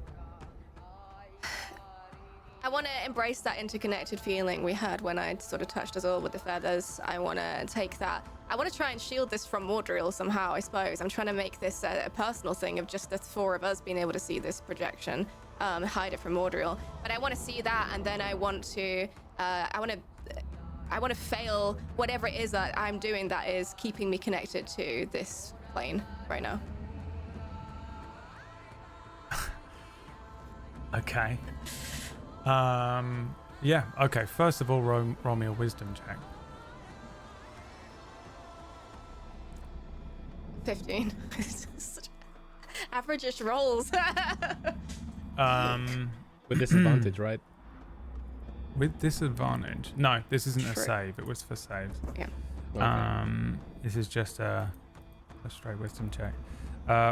I want to embrace that interconnected feeling we had when I sort of touched us all with the feathers. I want to take that. I want to try and shield this from Mordriel somehow, I suppose. I'm trying to make this a personal thing of just the 4 of us being able to see this projection, hide it from Mordriel. But I want to see that, and then I want to fail whatever it is that I'm doing that is keeping me connected to this plane right now. Okay. Yeah, okay. First of all, roll me a wisdom check. 15. Average-ish rolls. With disadvantage, right? With disadvantage? No, this isn't a True. save. It was for saves. Yeah. Okay. This is just a straight wisdom check.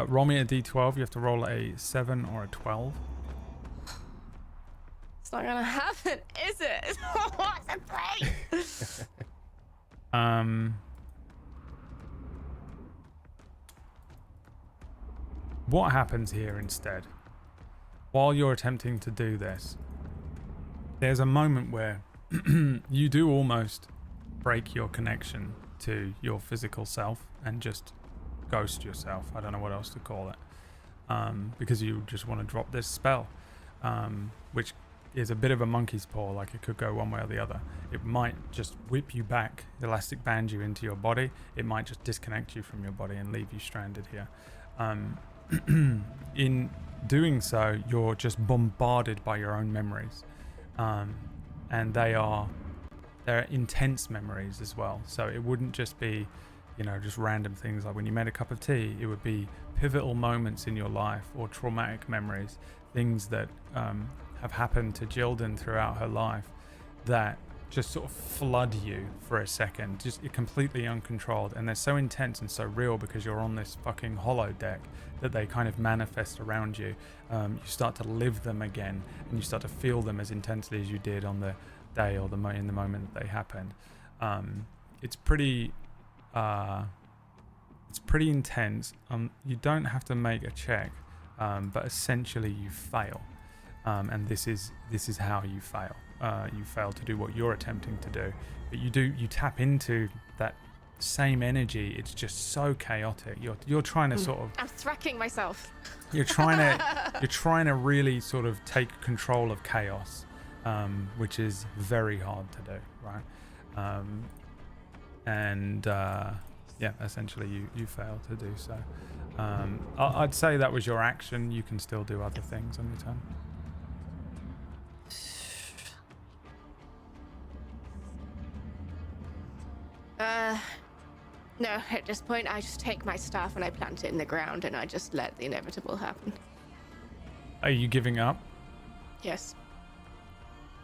Roll me a d12. You have to roll a 7 or a 12. It's not gonna happen, is it? What's the play? What happens here instead? While you're attempting to do this, there's a moment where you do almost break your connection to your physical self and just ghost yourself. I don't know what else to call it. Because you just want to drop this spell, which is a bit of a monkey's paw, like it could go one way or the other. It might just whip you back, elastic band you into your body. It might just disconnect you from your body and leave you stranded here. In doing so, you're just bombarded by your own memories. And they're intense memories as well. So it wouldn't just be, just random things like when you made a cup of tea. It would be pivotal moments in your life or traumatic memories, things that have happened to Jilden throughout her life that just sort of flood you for a second, just completely uncontrolled, and they're so intense and so real because you're on this fucking hollow deck that they kind of manifest around you. You start to live them again, and you start to feel them as intensely as you did on the day or in the moment that they happened. It's pretty intense. You don't have to make a check, but essentially you fail, and this is how you fail. You fail to do what you're attempting to do, but you tap into that same energy. It's just so chaotic. You're trying to sort of. I'm thracking myself. You're trying to really sort of take control of chaos, which is very hard to do, right? Yeah, essentially you fail to do so. I'd say that was your action. You can still do other things on your turn. No, at this point I just take my staff and I plant it in the ground and I just let the inevitable happen. Are you giving up? Yes.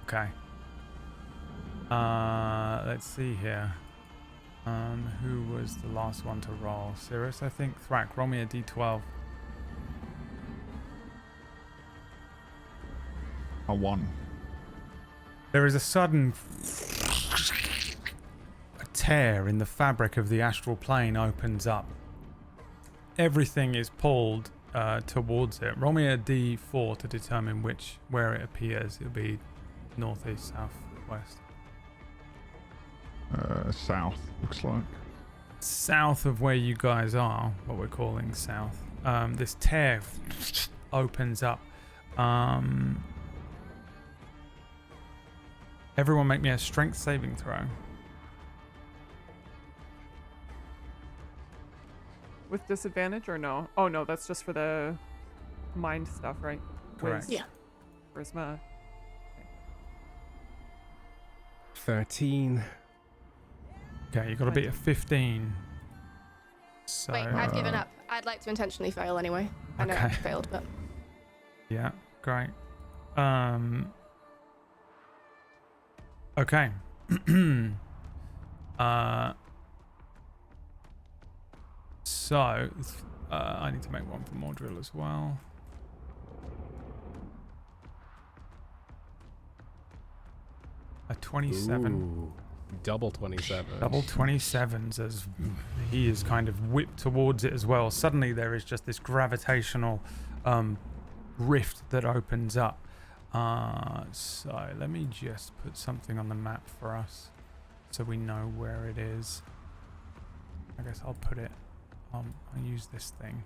Okay. Let's see here. Who was the last one to roll? Cirrus, I think. Thrak, roll me a d12. A 1. There is a sudden tear in the fabric of the astral plane opens up. Everything is pulled towards it. Roll me a d4 to determine where it appears. It'll be northeast, south, west. South, looks like. South of where you guys are, what we're calling south. This tear opens up. Everyone make me a strength saving throw. With disadvantage or no? Oh no, that's just for the mind stuff, right? Correct. Yeah. Charisma. 13. Okay, you got to beat a 15. So, Wait, I've given up. I'd like to intentionally fail anyway. I know I Okay. failed, but Yeah, great. Okay. So, I need to make one for more drill as well. A 27. Ooh, double 27. Double 27s as he is kind of whipped towards it as well. Suddenly there is just this gravitational rift that opens up. So let me just put something on the map for us so we know where it is. I guess I'll put it, I'll use this thing.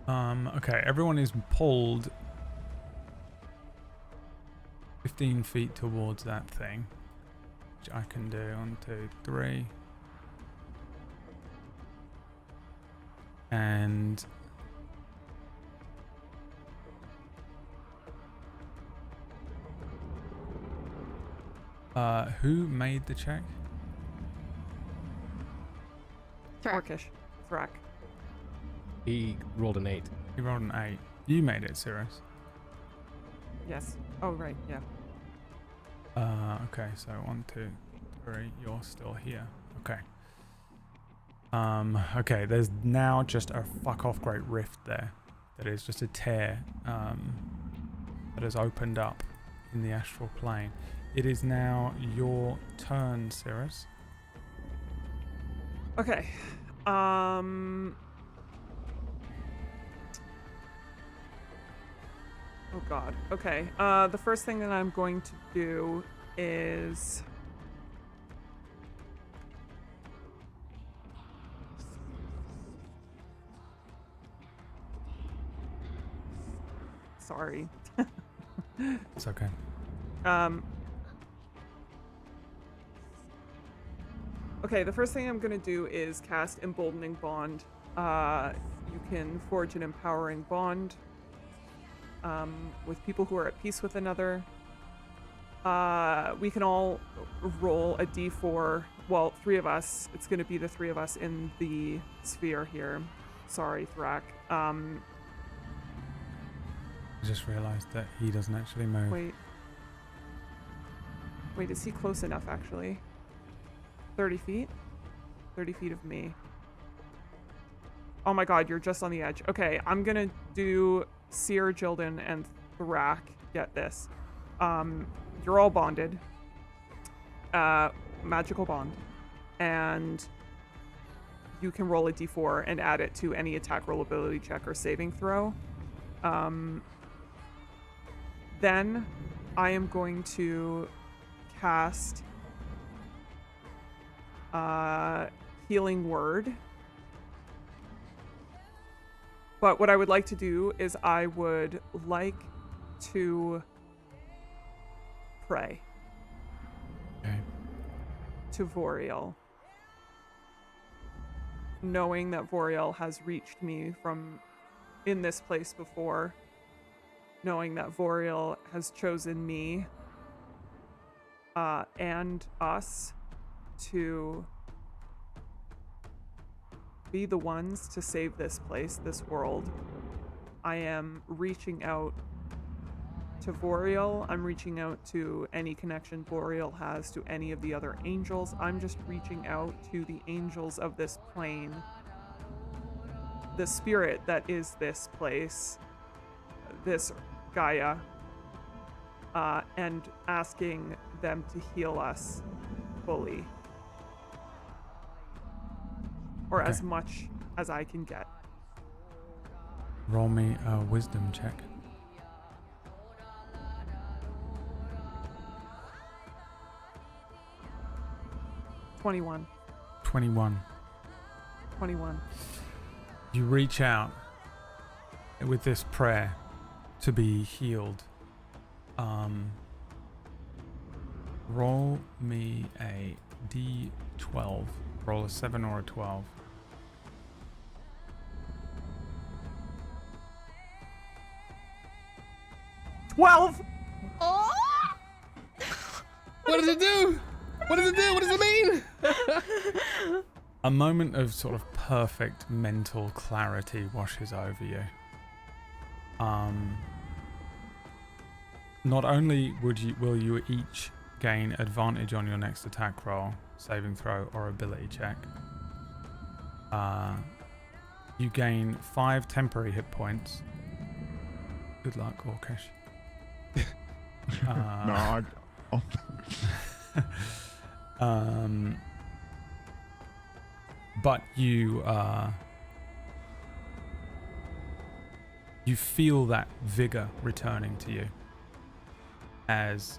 Okay, everyone is pulled 15 feet towards that thing, which I can do. 1, 2, 3. And who made the check? Orcish. Thrak. He rolled an 8. You rolled an 8. You made it, Cirrus. Yes. Oh right, yeah. Okay, so 1, 2, 3. You're still here. Okay. Okay, there's now just a fuck off great rift there. That is just a tear that has opened up in the astral plane. It is now your turn, Cirrus. Okay. Oh god. Okay. The first thing that I'm going to do is sorry. It's okay. Okay, the first thing I'm going to do is cast Emboldening Bond. You can forge an empowering bond with people who are at peace with another. We can all roll a d4. Well, 3 of us. It's going to be the 3 of us in the sphere here. Sorry, Thrak. I just realized that he doesn't actually move. Wait. Wait, is he close enough, actually? 30 feet? 30 feet of me. Oh my god, you're just on the edge. Okay, I'm gonna do Seer, Jildan, and Thrak. Get this. You're all bonded. Magical bond. And you can roll a d4 and add it to any attack roll, ability check, or saving throw. Then I am going to cast Healing Word. But what I would like to do is I would like to pray Okay. to Voriel, knowing that Voriel has reached me from in this place before, knowing that Voriel has chosen me and us to be the ones to save this place, this world. I am reaching out to Voriel. I'm reaching out to any connection Voriel has to any of the other angels. I'm just reaching out to the angels of this plane, the spirit that is this place, this Gaia, and asking them to heal us fully. Or as Okay. much as I can get. Roll me a wisdom check. Twenty-one. 21. You reach out with this prayer to be healed. Roll me a d12. Roll a 7 or a 12. 12! Oh! What does it do? What does it do? What does it mean? A moment of sort of perfect mental clarity washes over you. Not only will you each gain advantage on your next attack roll, saving throw, or ability check. You gain 5 temporary hit points. Good luck, Orcish. No, But you feel that vigor returning to you as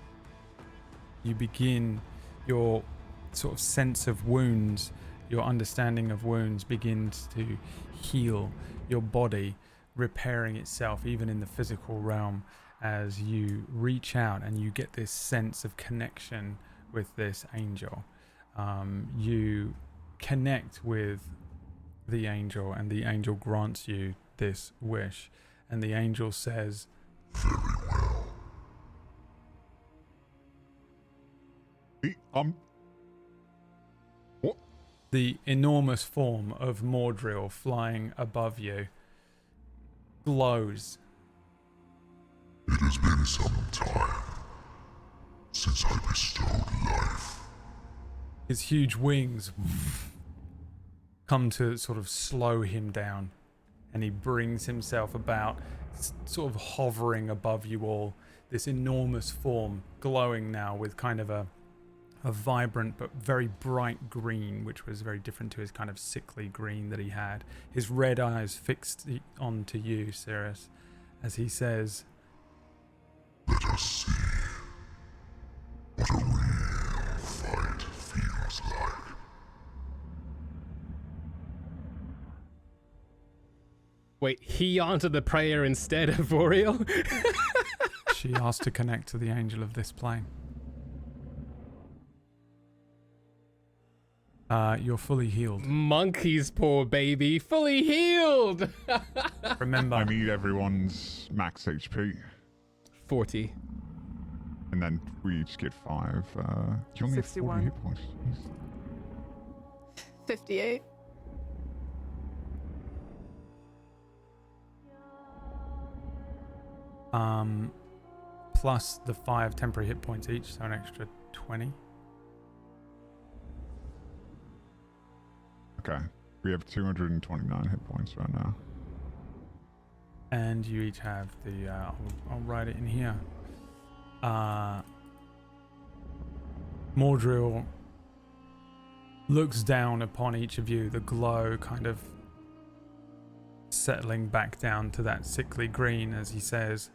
you begin your sort of sense of wounds, your understanding of wounds begins to heal your body, repairing itself even in the physical realm as you reach out and you get this sense of connection with this angel. You connect with the angel and the angel grants you this wish, and the angel says, Very well. What? the enormous form of Mordrill flying above you glows. It has been some time since I bestowed life. His huge wings come to sort of slow him down, and he brings himself about, sort of hovering above you all, this enormous form glowing now with kind of a vibrant but very bright green, which was very different to his kind of sickly green that he had. His red eyes fixed onto you, Cirrus, as he says, Let us see what a real fight feels like. Wait, he answered the prayer instead of Voriel? she asked to connect to the angel of this plane. You're fully healed. Monkey's paw, baby. Fully healed! Remember, I need everyone's max HP. 40. And then we each get 5. You only have 61. 40 hit points. Jeez. 58. plus the 5 temporary hit points each, so an extra 20. Okay. We have 229 hit points right now. And you each have the, I'll write it in here. Mordrill looks down upon each of you, the glow kind of settling back down to that sickly green as he says,